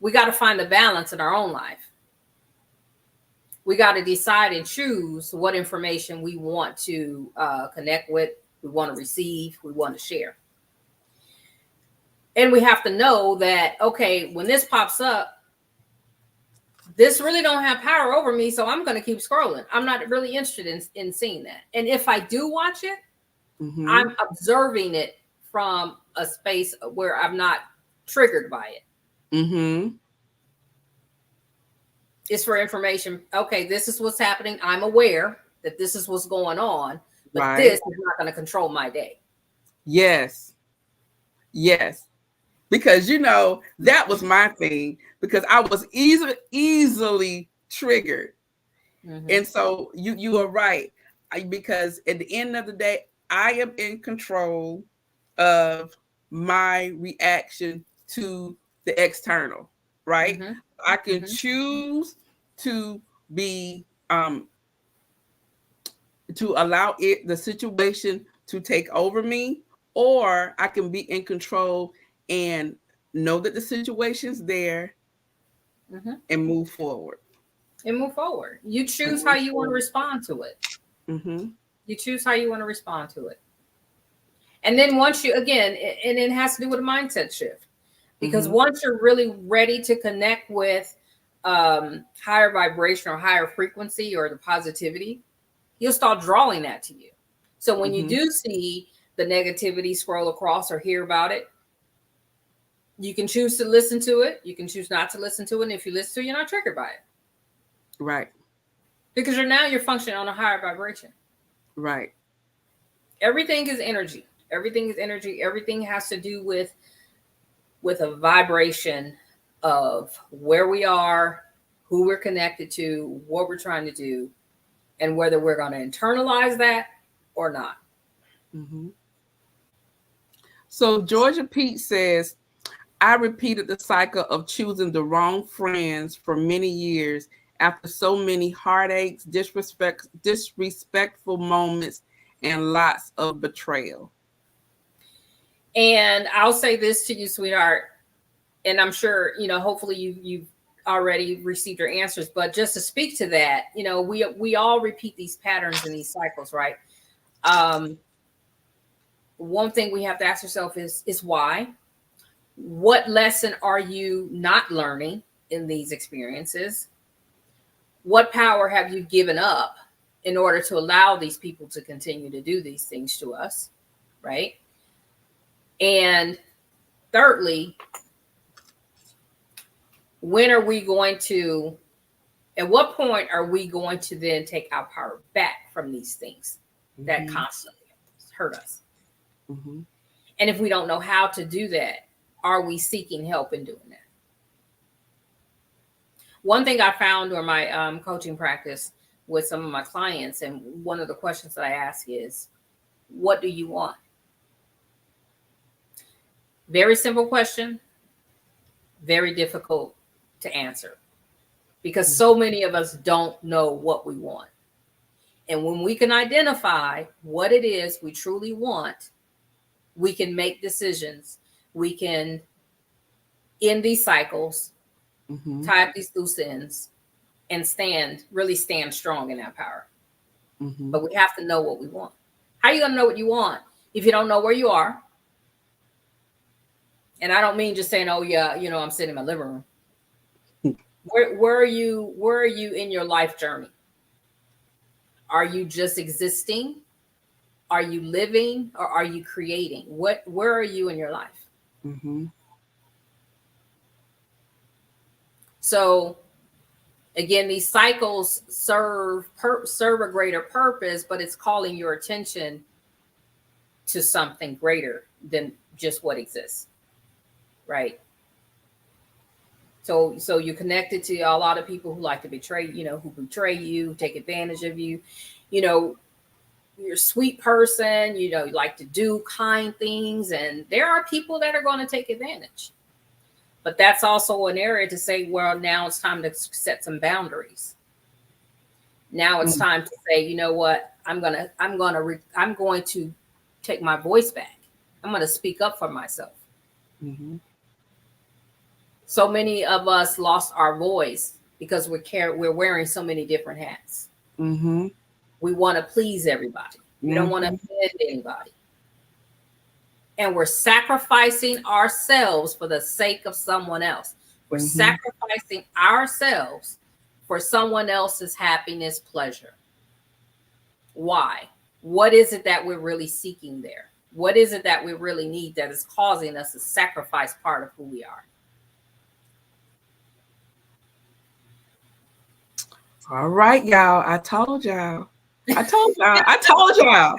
we got to find the balance in our own life. We got to decide and choose what information we want to connect with, We want to receive. We want to share. And we have to know that, okay, when this pops up, this really don't have power over me, so I'm going to keep scrolling. I'm not really interested in seeing that. And if I do watch it, I'm observing it from a space where I'm not triggered by it. It's for information. Okay, this is what's happening. I'm aware that this is what's going on, but this is not going to control my day. Yes. Because that was my thing, because I was easily triggered. And so you are right. Because at the end of the day, I am in control of my reaction to the external, right? I can choose to be to allow the situation to take over me, or I can be in control and know that the situation's there and move forward. You choose how you want to respond to it. You choose how you want to respond to it. And then once you, again, and it has to do with a mindset shift, because once you're really ready to connect with higher vibration or higher frequency or the positivity, you'll start drawing that to you. So when you do see the negativity scroll across or hear about it, you can choose to listen to it. You can choose not to listen to it. And if you listen to it, you're not triggered by it. Right. Because you're functioning on a higher vibration. Right. Everything is energy. Everything is energy. Everything has to do with a vibration of where we are, who we're connected to, what we're trying to do, and whether we're going to internalize that or not. So Georgia Pete says, I repeated the cycle of choosing the wrong friends for many years after so many heartaches, disrespectful moments, and lots of betrayal. And I'll say this to you, sweetheart, and I'm sure, hopefully you've already received your answers, but just to speak to that, we all repeat these patterns and these cycles, right? One thing we have to ask ourselves is why? What lesson are you not learning in these experiences? What power have you given up in order to allow these people to continue to do these things to us, right? And thirdly, at what point are we going to then take our power back from these things that constantly hurt us? And if we don't know how to do that, are we seeking help in doing that? One thing I found during my coaching practice with some of my clients, and one of the questions that I ask is, what do you want? Very simple question, very difficult to answer, because so many of us don't know what we want. And when we can identify what it is we truly want, we can make decisions. We can end these cycles, tie up these loose ends, and really stand strong in that power. But we have to know what we want. How are you going to know what you want if you don't know where you are? And I don't mean just saying, oh yeah, I'm sitting in my living room. Where are you in your life journey? Are you just existing? Are you living, or are you creating? Where are you in your life? So again, these cycles serve a greater purpose, but it's calling your attention to something greater than just what exists, right? So you're connected to a lot of people who like to betray, who betray you, take advantage of you. You're a sweet person, you like to do kind things, and there are people that are going to take advantage. But that's also an area to say, well, now it's time to set some boundaries. Now it's time to say, you know what, I'm going to take my voice back. I'm going to speak up for myself. So many of us lost our voice because we're wearing so many different hats. We want to please everybody. We don't want to Mm-hmm. offend anybody. And we're sacrificing ourselves for the sake of someone else. We're Mm-hmm. sacrificing ourselves for someone else's happiness, pleasure. Why? What is it that we're really seeking there? What is it that we really need that is causing us to sacrifice part of who we are? All right, y'all. I told y'all. I told y'all. I told y'all.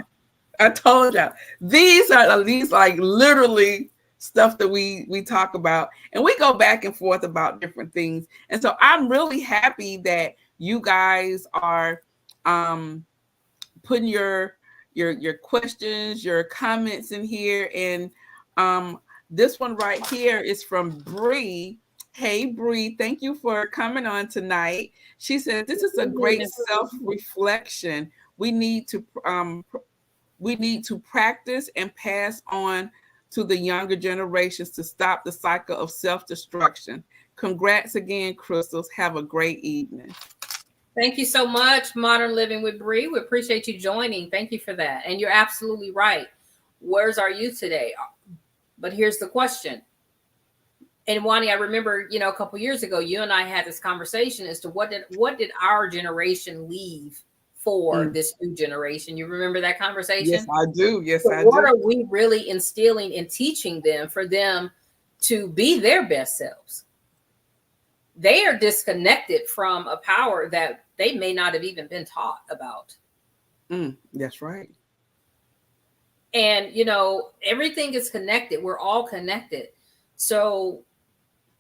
I told y'all. These like literally stuff that we talk about, and we go back and forth about different things. And so I'm really happy that you guys are putting your questions, your comments in here. And this one right here is from Bree. Hey Bree, thank you for coming on tonight. She said this is a great self-reflection. We need to practice and pass on to the younger generations to stop the cycle of self-destruction. Congrats again, Crystals. Have a great evening. Thank you so much, Modern Living with Bree. We appreciate you joining. Thank you for that. And you're absolutely right. Where's our youth today? But here's the question. And Juani, I remember, a couple years ago, you and I had this conversation as to what did our generation leave for this new generation. You remember that conversation? Yes, I do. Yes, So I what do. are we really instilling and teaching them for them to be their best selves? They are disconnected from a power that they may not have even been taught about. That's right. And, everything is connected. We're all connected. So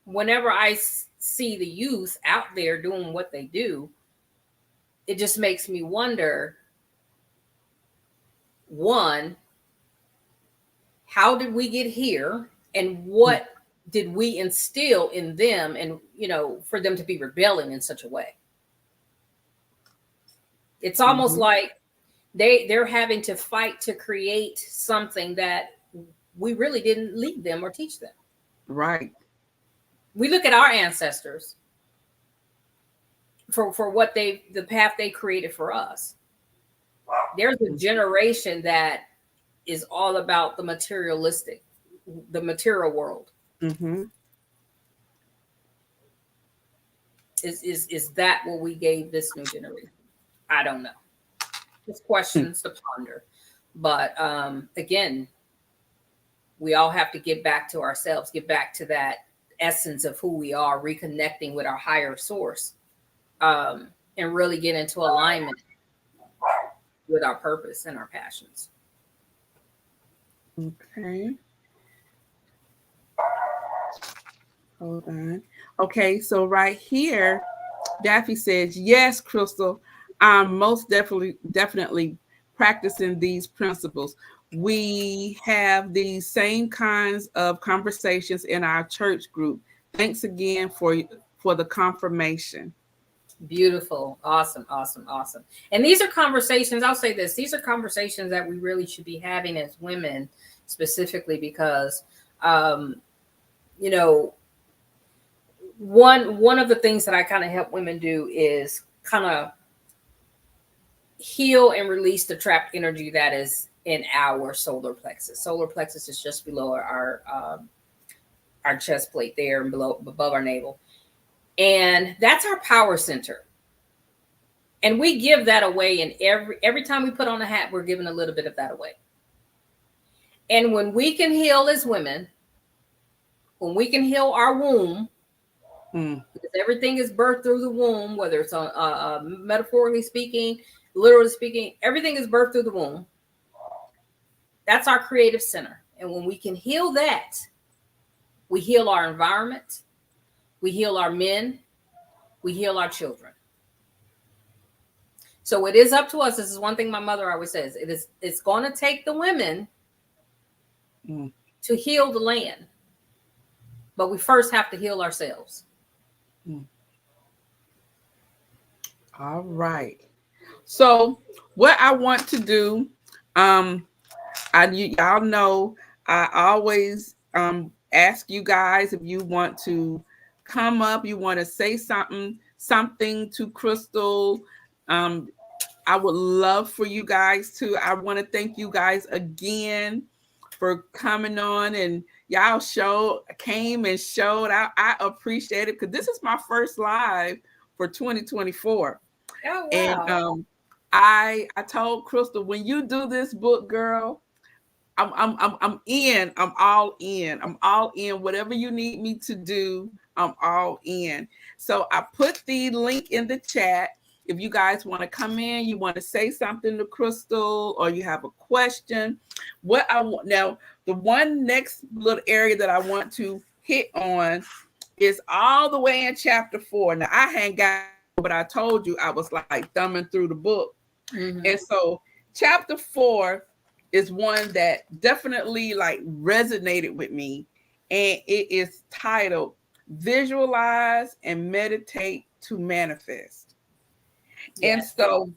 whenever I see the youth out there doing what they do, it just makes me wonder, one, how did we get here? And what did we instill in them, and for them to be rebelling in such a way? It's almost like they're having to fight to create something that we really didn't lead them or teach them. Right. We look at our ancestors for what the path they created for us. There's a generation that is all about the materialistic, the material world. Mm-hmm. Is that what we gave this new generation? I don't know. Just questions to ponder. But again, we all have to get back to ourselves, get back to that essence of who we are, reconnecting with our higher source, and really get into alignment with our purpose and our passions. Okay. Hold on. Okay, so right here, Daffy says, yes, Crystal, I'm most definitely practicing these principles. We have these same kinds of conversations in our church group. Thanks again for the confirmation. Beautiful. Awesome. Awesome. Awesome. And these are conversations, I'll say this, these are conversations that we really should be having as women, specifically because, you know, one of the things that I kind of help women do is kind of heal and release the trapped energy that is in our solar plexus. Solar plexus is just below our chest plate there and below above our navel. And that's our power center. And we give that away, and every time we put on a hat, we're giving a little bit of that away. And when we can heal as women, when we can heal our womb, because everything is birthed through the womb, whether it's on metaphorically speaking, literally speaking, everything is birthed through the womb. That's our creative center. And when we can heal that, we heal our environment, we heal our men, we heal our children. So it is up to us. This is one thing my mother always says. It's going to take the women to heal the land. But we first have to heal ourselves. All right. So what I want to do, y'all know I always ask you guys if you want to come up, you want to say something to Crystal. I would love for you guys to. I want to thank you guys again for coming on, and y'all came and showed. I appreciate it because this is my first live for 2024. Oh, And wow. I told Crystal, when you do this book, girl, I'm in. I'm all in. I'm all in. Whatever you need me to do, I'm all in. So I put the link in the chat. If you guys want to come in, you want to say something to Crystal, or you have a question, what I want now, the one next little area that I want to hit on is all the way in chapter 4. Now I hadn't got, but I told you I was like thumbing through the book, Mm-hmm. and so chapter 4 is one that definitely like resonated with me, and it is titled Visualize and Meditate to Manifest. And Yes. so,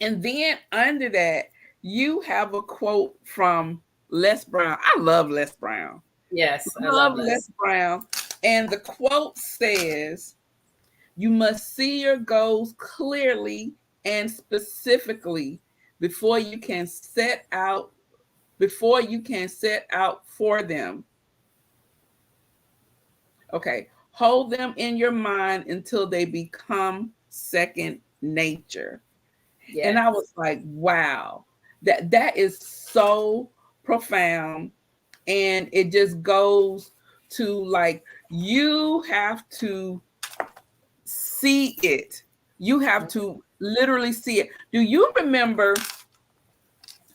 and then under that, you have a quote from Les Brown. I love Les Brown. Yes, I love Love Les Les. Brown. And the quote says, "You must see your goals clearly and specifically before you can set out for them. Okay. Hold them in your mind until they become second nature." And I Yes. was like, wow, that is so profound. And it just goes to like, you have to see it. You have to literally see it. Do you remember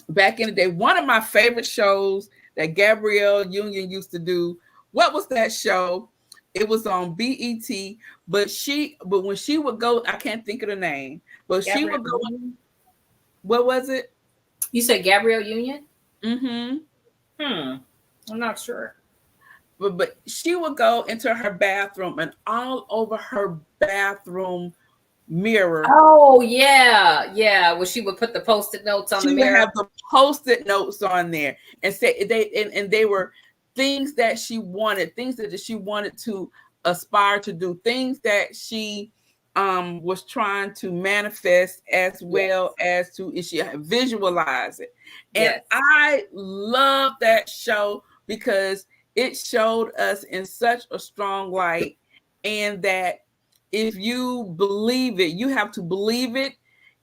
back in the day, one of my favorite shows that Gabrielle Union used to do? What was that show? It was on BET, but when she would go, I can't think of the name, but she Gabrielle would go. Union? What was it? You said Gabrielle Union? Mm-hmm. Hmm. I'm not sure. But she would go into her bathroom, and all over her bathroom mirror, Oh, yeah. Yeah. Well, she would put the post-it notes on the she would mirror. have the post-it notes on there, and say and they were things that she wanted, things that she wanted to aspire to do, things that she was trying to manifest, as well Yes. as to she visualize it. And Yes. I love that show because it showed us in such a strong light, and that if you believe it, you have to believe it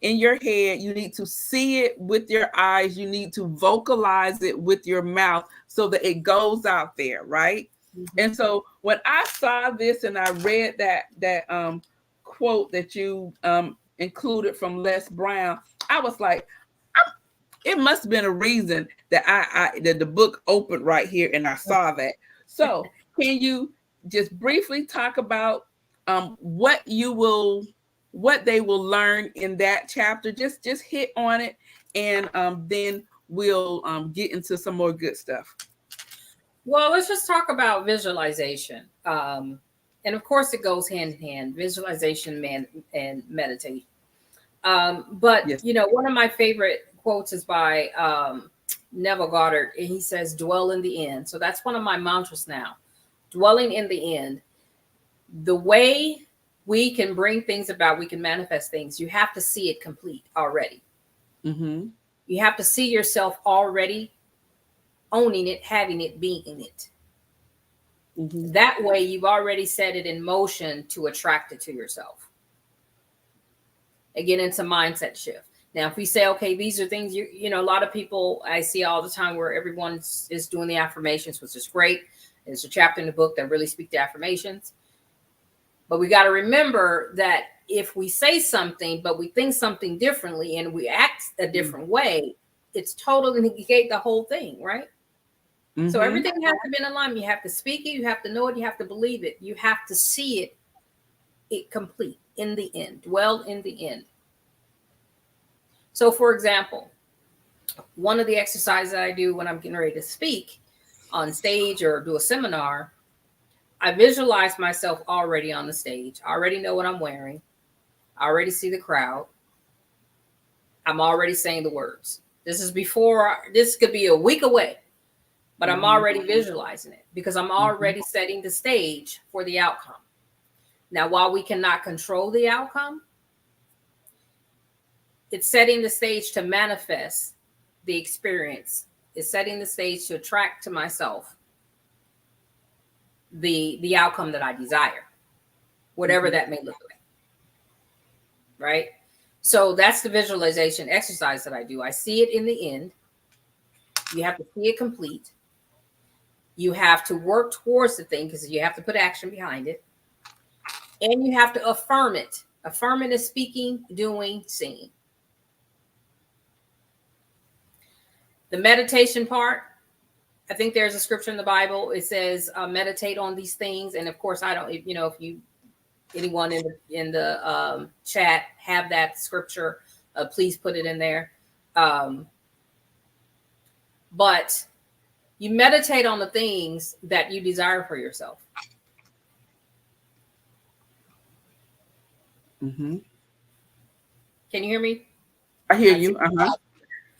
in your head. You need to see it with your eyes. You need to vocalize it with your mouth so that it goes out there, right? Mm-hmm. And so when I saw this and I read that quote that you included from Les Brown, I was like, it must have been a reason that that the book opened right here and I saw that. So can you just briefly talk about what what they will learn in that chapter? Just hit on it, and then we'll get into some more good stuff. Well, let's just talk about visualization. And of course, it goes hand in hand, visualization and meditation. But, Yes. one of my favorite quotes is by Neville Goddard, and he says, dwell in the end. So that's one of my mantras now, dwelling in the end. The way we can bring things about, we can manifest things, you have to see it complete already. Mm-hmm. You have to see yourself already owning it, having it, being in it. Mm-hmm. That way, you've already set it in motion to attract it to yourself. Again, it's a mindset shift. Now, if we say, okay, these are things a lot of people I see all the time where everyone is doing the affirmations, which is great. There's a chapter in the book that really speak to affirmations. But we got to remember that if we say something, but we think something differently and we act a different way, it's totally negate the whole thing, right? So Mm-hmm. everything has to be in alignment. You have to speak it, you have to know it, you have to believe it, you have to see it complete in the end, dwell in the end. So, for example, one of the exercises I do when I'm getting ready to speak on stage or do a seminar, I visualize myself already on the stage. I already know what I'm wearing. I already see the crowd. I'm already saying the words. This could be a week away, but I'm Mm-hmm. already visualizing it because I'm already setting the stage for the outcome. Now, while we cannot control the outcome, it's setting the stage to manifest the experience. It's setting the stage to attract to myself the outcome that I desire, whatever that may look like. Right? So that's the visualization exercise that I do. I see it in the end. You have to see it complete. You have to work towards the thing because you have to put action behind it. And you have to affirm it. Affirm it is speaking, doing, seeing. The meditation part, I think there's a scripture in the Bible. It says, meditate on these things. And of course, I don't, if you, anyone in the chat have that scripture, please put it in there. But you meditate on the things that you desire for yourself. Mm-hmm. Can you hear me? I hear you.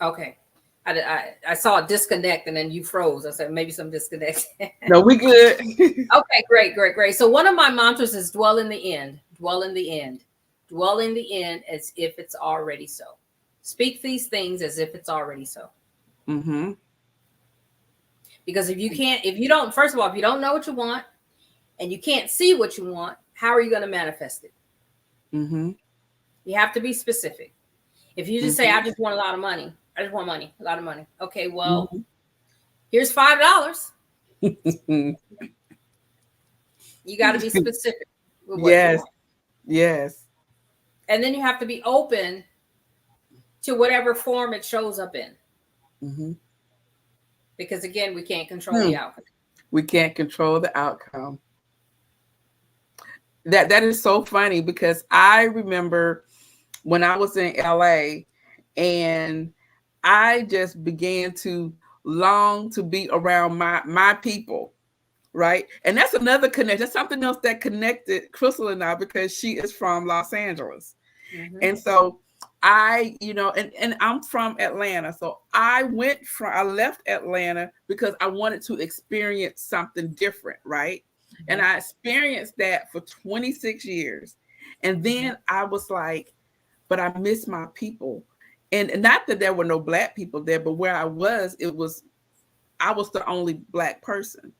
Okay. I saw a disconnect and then you froze. I said maybe some disconnect. No, we good. Okay, great. So one of my mantras is dwell in the end, dwell in the end, dwell in the end as if it's already so. Speak these things as if it's already so. Mm-hmm. Because if you don't, first of all, if you don't know what you want and you can't see what you want, how are you going to manifest it? Mm-hmm. You have to be specific. If you just say, I just want a lot of money. I just want money, a lot of money. Okay, well, here's $5. You got to be specific with what you want. Yes. And then you have to be open to whatever form it shows up in. Mm-hmm. Because again, we can't control the outcome. We can't control the outcome. That is so funny because I remember when I was in LA and I just began to long to be around my people, right? And that's another connection. That's something else that connected Crystal and I because she is from Los Angeles. Mm-hmm. And so I, and I'm from Atlanta. So I left Atlanta because I wanted to experience something different, right? Mm-hmm. And I experienced that for 26 years. And then I was like, but I miss my people. And not that there were no Black people there, but where I was I was the only Black person.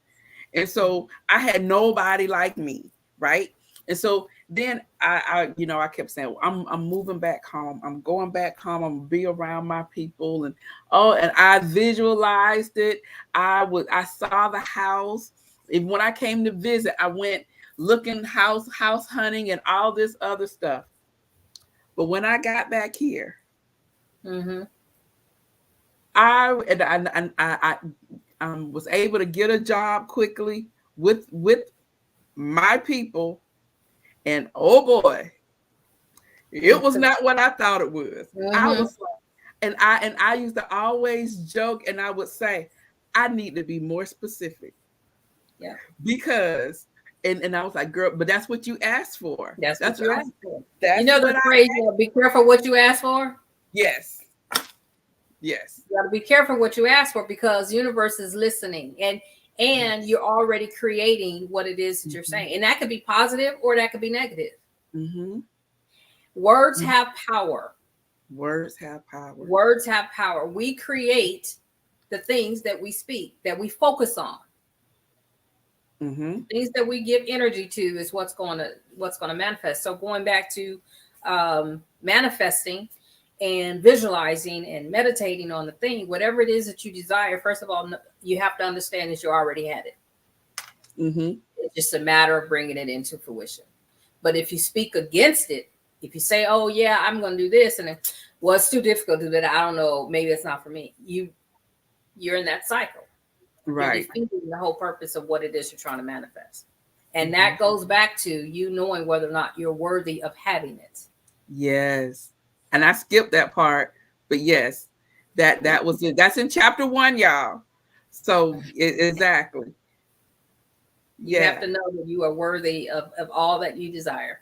And so I had nobody like me, right? And so then I kept saying, I'm moving back home. I'm going back home. I'm gonna be around my people. And I visualized it. I saw the house. And when I came to visit, I went looking house hunting and all this other stuff. But when I got back here, I was able to get a job quickly with my people, and oh boy, it was not what I thought it was. I was like, and I used to always joke, and I would say, I need to be more specific. Yeah, because and I was like, girl, but that's what you asked for. That's what you asked for. That's the phrase, be careful what you ask for. Yes. You got to be careful what you ask for because the universe is listening and you're already creating what it is that you're saying. And that could be positive or that could be negative. Words have power. Words have power. Words have power. We create the things that we speak, that we focus on. Things that we give energy to is what's going to manifest. So going back to manifesting and visualizing and meditating on the thing, whatever it is that you desire, first of all, you have to understand that you already had it. It's just a matter of bringing it into fruition. But if you speak against it, if you say, oh yeah, I'm going to do this, and then, well, it's too difficult to do that, I don't know, maybe it's not for me, you're in that cycle. Right. You're defeating the whole purpose of what it is you're trying to manifest. And that goes back to you knowing whether or not you're worthy of having it. Yes. And I skipped that part, but yes, that was it. That's in chapter 1, y'all. So exactly. You have to know that you are worthy of all that you desire.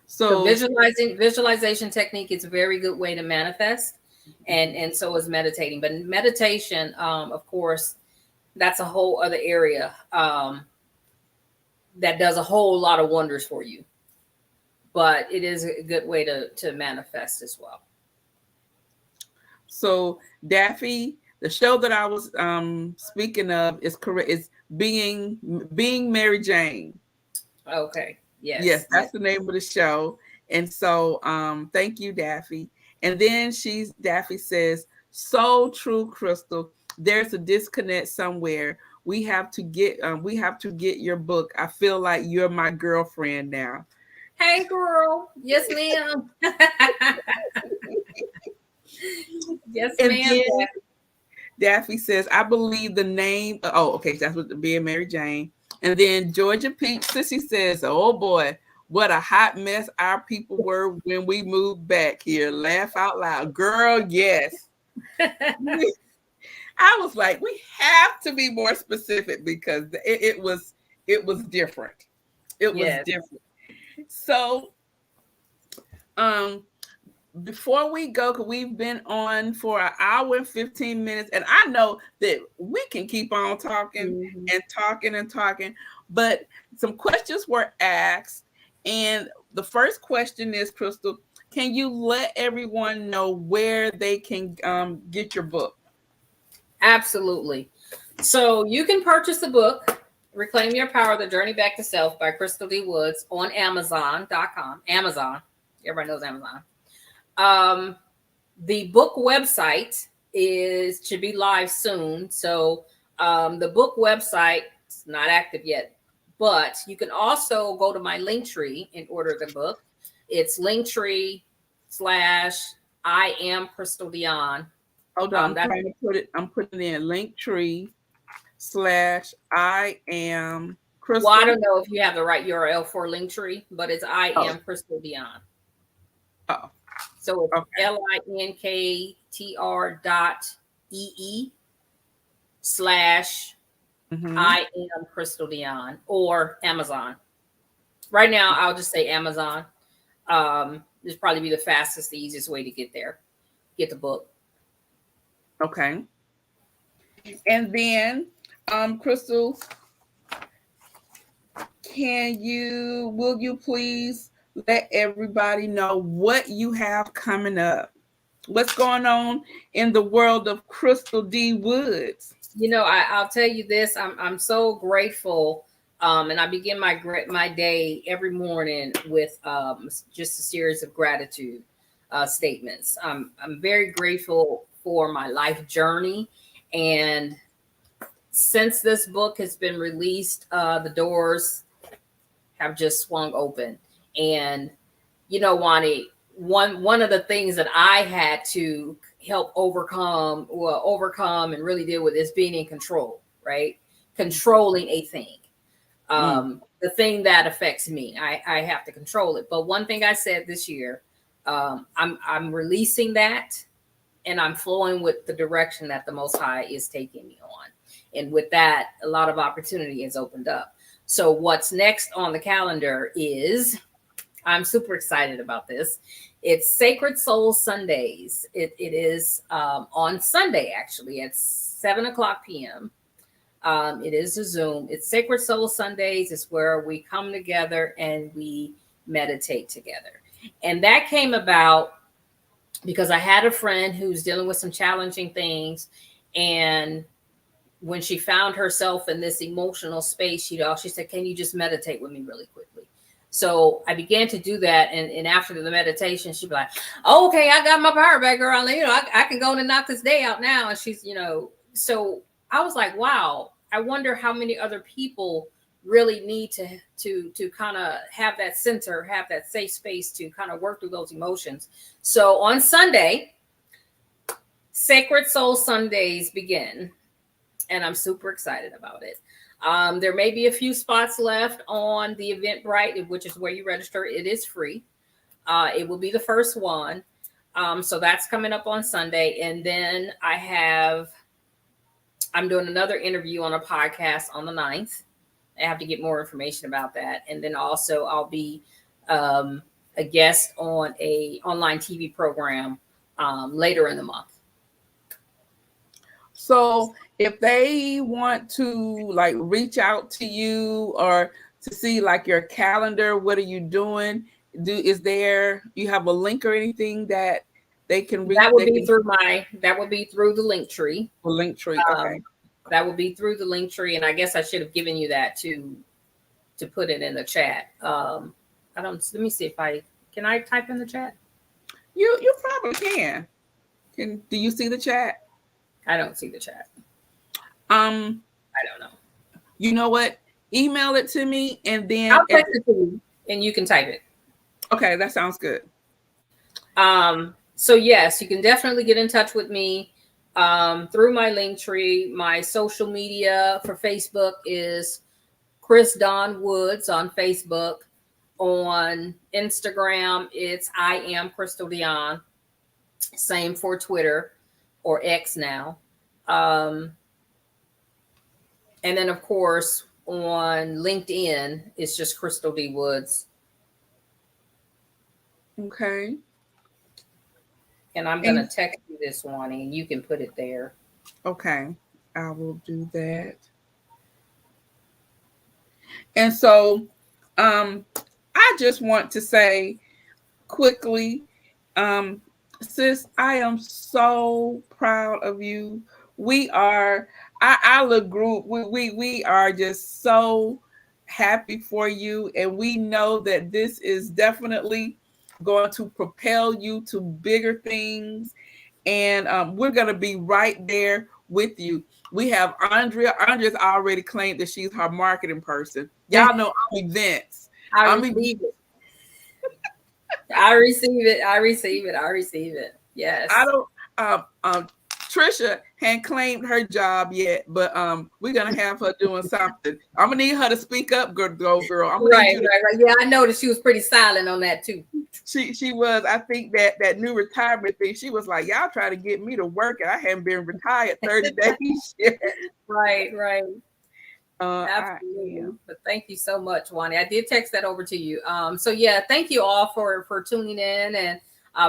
So visualization technique is a very good way to manifest, and so is meditating. But meditation, of course, that's a whole other area that does a whole lot of wonders for you. but it is a good way to manifest as well. So Daffy, the show that I was speaking of is correct. It's being Mary Jane. Okay. Yes, Yes. Yes. that's the name of the show. And so thank you, Daffy. And then Daffy says, so true, Crystal. There's a disconnect somewhere. We have to get your book. I feel like you're my girlfriend now. Hey, girl. Yes, ma'am. Yes, And ma'am. then Daffy says, I believe the name. Oh, okay. That's what being Mary Jane. And then Georgia Peach Sissy says, oh boy, what a hot mess our people were when we moved back here. Laugh out loud. Girl, yes. I was like, we have to be more specific because it was different. It was Yes. different. So um before we go, because we've been on for an hour and 15 minutes, and I know that we can keep on talking Mhm. and talking and talking, but some questions were asked. And the first question is, Crystal, can you let everyone know where they can get your book? Absolutely. So you can purchase the book, Reclaim Your Power, The Journey Back to Self by Crystal D. Woods on Amazon.com. Amazon. Everybody knows Amazon. Um, the book website should be live soon. So the book website is not active yet, but you can also go to my link tree and order the book. It's linktree slash I am Crystal Dion. Hold on, I'm That's trying to put it. I'm putting in Linktree/I am well, I Crystal. don't know if you have the right URL for Linktree, but it's I Oh, am Crystal Dion. oh, So it's okay. linktr.ee/ Mm-hmm. I am Crystal Dion or Amazon. Right now, I'll just say Amazon. This probably be the fastest, the easiest way to get there, get the book. Okay. And then, Crystal, will you please let everybody know what you have coming up? What's going on in the world of Crystal D. Woods? I'll tell you this. I'm so grateful, and I begin my day every morning with just a series of gratitude statements. I'm very grateful for my life journey, and since this book has been released, the doors have just swung open. And Wani, one of the things that I had to help overcome and really deal with is being in control, right? Controlling a thing. Mm, The thing that affects me. I have to control it. But one thing I said this year, I'm releasing that and I'm flowing with the direction that the Most High is taking me on. And with that, a lot of opportunity has opened up. So what's next on the calendar is I'm super excited about this. It's Sacred Soul Sundays. It is on Sunday, actually, at 7:00 p.m. It is a Zoom. It's Sacred Soul Sundays. It's where we come together and we meditate together. And that came about because I had a friend who's dealing with some challenging things. And when she found herself in this emotional space, she said, can you just meditate with me really quickly? So I began to do that. And after the meditation, she'd be like, oh, okay, I got my power back, girl. I can go and knock this day out now. And so I was like, wow, I wonder how many other people really need to kind of have that center, have that safe space to kind of work through those emotions. So on Sunday, Sacred Soul Sundays begin, and I'm super excited about it. There may be a few spots left on the Eventbrite, which is where you register. It is free. It will be the first one. So that's coming up on Sunday. And then I'm doing another interview on a podcast on the 9th. I have to get more information about that. And then also I'll be a guest on a online TV program later in the month. So if they want to reach out to you or to see your calendar, what are you doing? you have a link or anything that they can reach? That would be through the link tree. A link tree. Okay. That would be through the link tree. And I guess I should have given you that to put it in the chat. Let me see if can I type in the chat? You probably can. Do you see the chat? I don't see the chat. I don't know. You know what? Email it to me and then I'll text it to you and you can type it. Okay, that sounds good. So yes, you can definitely get in touch with me through my link tree. My social media for Facebook is Chris Dawn Woods on Facebook. On Instagram, it's I am Crystal Dion. Same for Twitter or X now. And then of course on LinkedIn, it's just Crystal D. Woods. Okay. And I'm going to text you this one and you can put it there. Okay. I will do that. And so I just want to say quickly, sis, I am so proud of you. We are, our group, we are just so happy for you. And we know that this is definitely going to propel you to bigger things. And we're going to be right there with you. We have Andrea. Andrea's already claimed that she's her marketing person. Y'all know I'm events. I receive it. I receive it. Yes. I don't. Trisha hadn't claimed her job yet, but we're gonna have her doing something. I'm gonna need her to speak up, girl. Right. Yeah, I noticed she was pretty silent on that too. She was. I think that new retirement thing. She was like, "Y'all try to get me to work, and I haven't been retired 30 days yet." Right. Absolutely. But thank you so much, Juani. I did text that over to you. So yeah, thank you all for tuning in and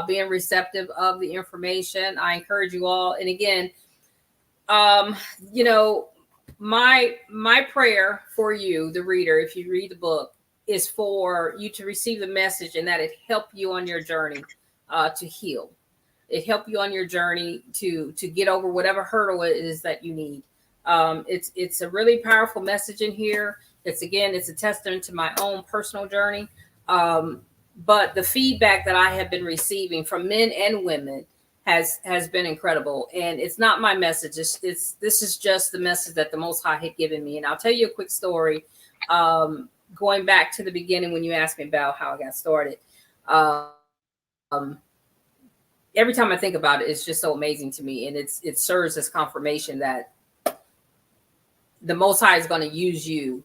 being receptive of the information. I encourage you all. And again, my prayer for you, the reader, if you read the book, is for you to receive the message and that it help you on your journey to heal. It help you on your journey to get over whatever hurdle it is that you need. It's a really powerful message in here. It's a testament to my own personal journey. But the feedback that I have been receiving from men and women has been incredible. And it's not my message. This is just the message that the Most High had given me. And I'll tell you a quick story. Going back to the beginning when you asked me about how I got started. Every time I think about it, it's just so amazing to me. And it serves as confirmation that the Most High is going to use you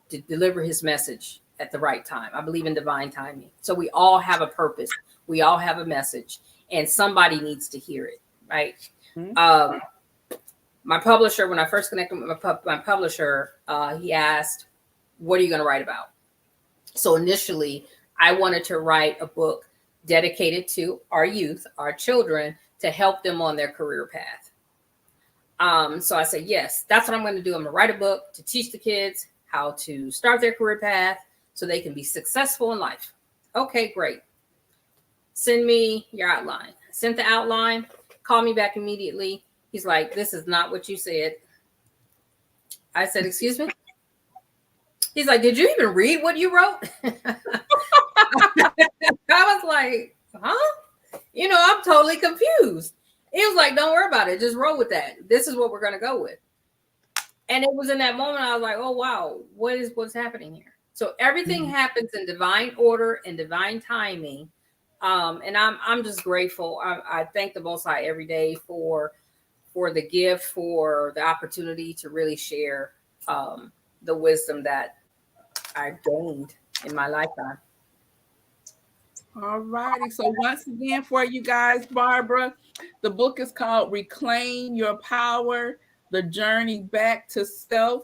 to deliver his message at the right time. I believe in divine timing. So we all have a purpose. We all have a message and somebody needs to hear it. Right. Mm-hmm. My publisher, when I first connected with my publisher, he asked, what are you going to write about? So initially I wanted to write a book dedicated to our youth, our children, to help them on their career path. So I said, yes, that's what I'm going to do. I'm going to write a book to teach the kids how to start their career path so they can be successful in life. Okay, great. Send me your outline. Sent the outline, call me back immediately. He's like, this is not what you said. I said, excuse me? He's like, did you even read what you wrote? I was like, huh? I'm totally confused. He was like, don't worry about it. Just roll with that. This is what we're going to go with. And it was in that moment I was like, oh, wow, what's happening here? So everything happens in divine order and divine timing. And I'm just grateful. I thank the Most High every day for the gift, for the opportunity to really share the wisdom that I've gained in my lifetime. All righty. So once again, for you guys, Barbara, the book is called Reclaim Your Power, The Journey Back to Self.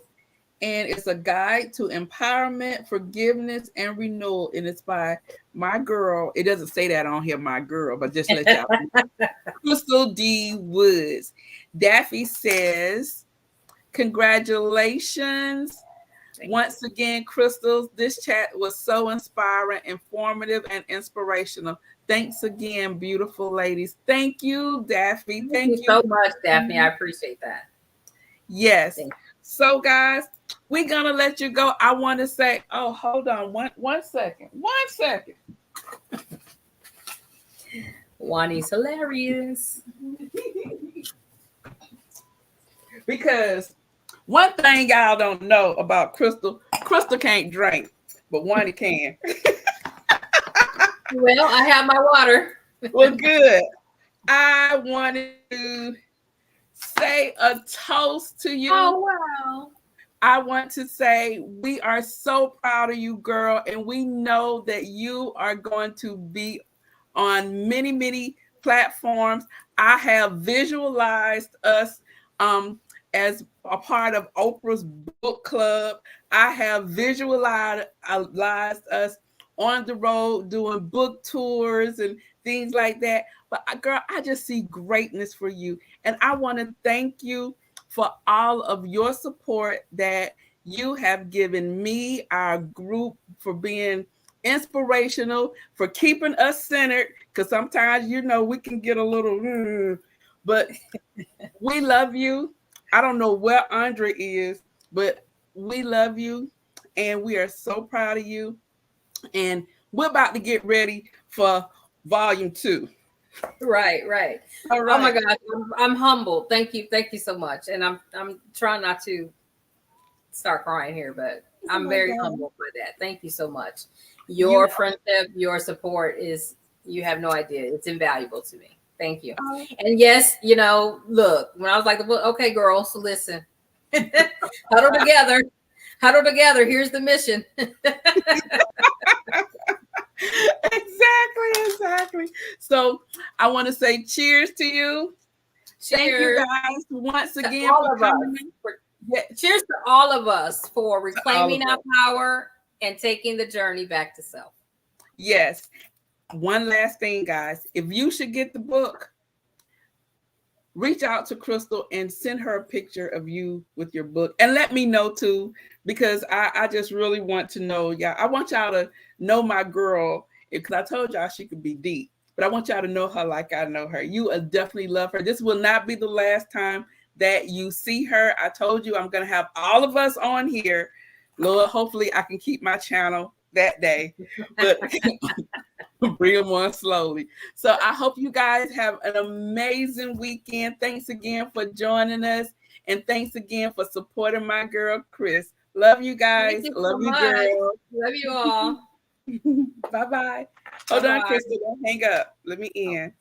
And it's a guide to empowerment, forgiveness, and renewal. And it's by my girl. It doesn't say that on here, my girl, but just let y'all know. Crystal D. Woods. Daffy says, congratulations. Once again, Crystals, this chat was so inspiring, informative, and inspirational. Thanks again, beautiful ladies. Thank you, Daphne. Thank Thank you you. so much, Daphne. I appreciate that. Yes. Thank So, guys, we're gonna let you go. I want to say, oh, hold on, one second. 1 second. Juani's hilarious. Because one thing y'all don't know about Crystal, Crystal can't drink, but Juani can. Well, I have my water. Well, good. I wanted to say a toast to you. Oh, wow. I want to say we are so proud of you, girl, and we know that you are going to be on many, many platforms. I have visualized us as a part of Oprah's book club. I have visualized us on the road doing book tours and things like that. But girl, I just see greatness for you. And I want to thank you for all of your support that you have given me, our group, for being inspirational, for keeping us centered. Because sometimes, we can get a little, but we love you. I don't know where Andre is, but we love you. And we are so proud of you. And we're about to get ready for volume 2. Right. All right. Oh my gosh, I'm humbled. Thank you so much. And I'm trying not to start crying here, but I'm very humbled by that. Thank you so much. Your friendship, your support you have no idea. It's invaluable to me. Thank you. And yes, look, when I was like, well, okay, girls, listen, huddle together. Here's the mission. Exactly. So I want to say cheers to you. Cheers. Thank you guys once again for coming. Cheers to all of us for reclaiming our power and taking the journey back to self. Yes. One last thing, guys. If you should get the book, reach out to Crystal and send her a picture of you with your book. And let me know too, because I just really want to know. Yeah, I want y'all to know my girl, because I told y'all she could be deep. But I want y'all to know her like I know her. You will definitely love her. This will not be the last time that you see her. I told you I'm going to have all of us on here. Lord, hopefully I can keep my channel that day. But bring them on slowly. So I hope you guys have an amazing weekend. Thanks again for joining us. And thanks again for supporting my girl, Chris. Love you guys. Love you, girl. Love you all. Bye-bye. Hold on, Crystal. Don't hang up. Let me in.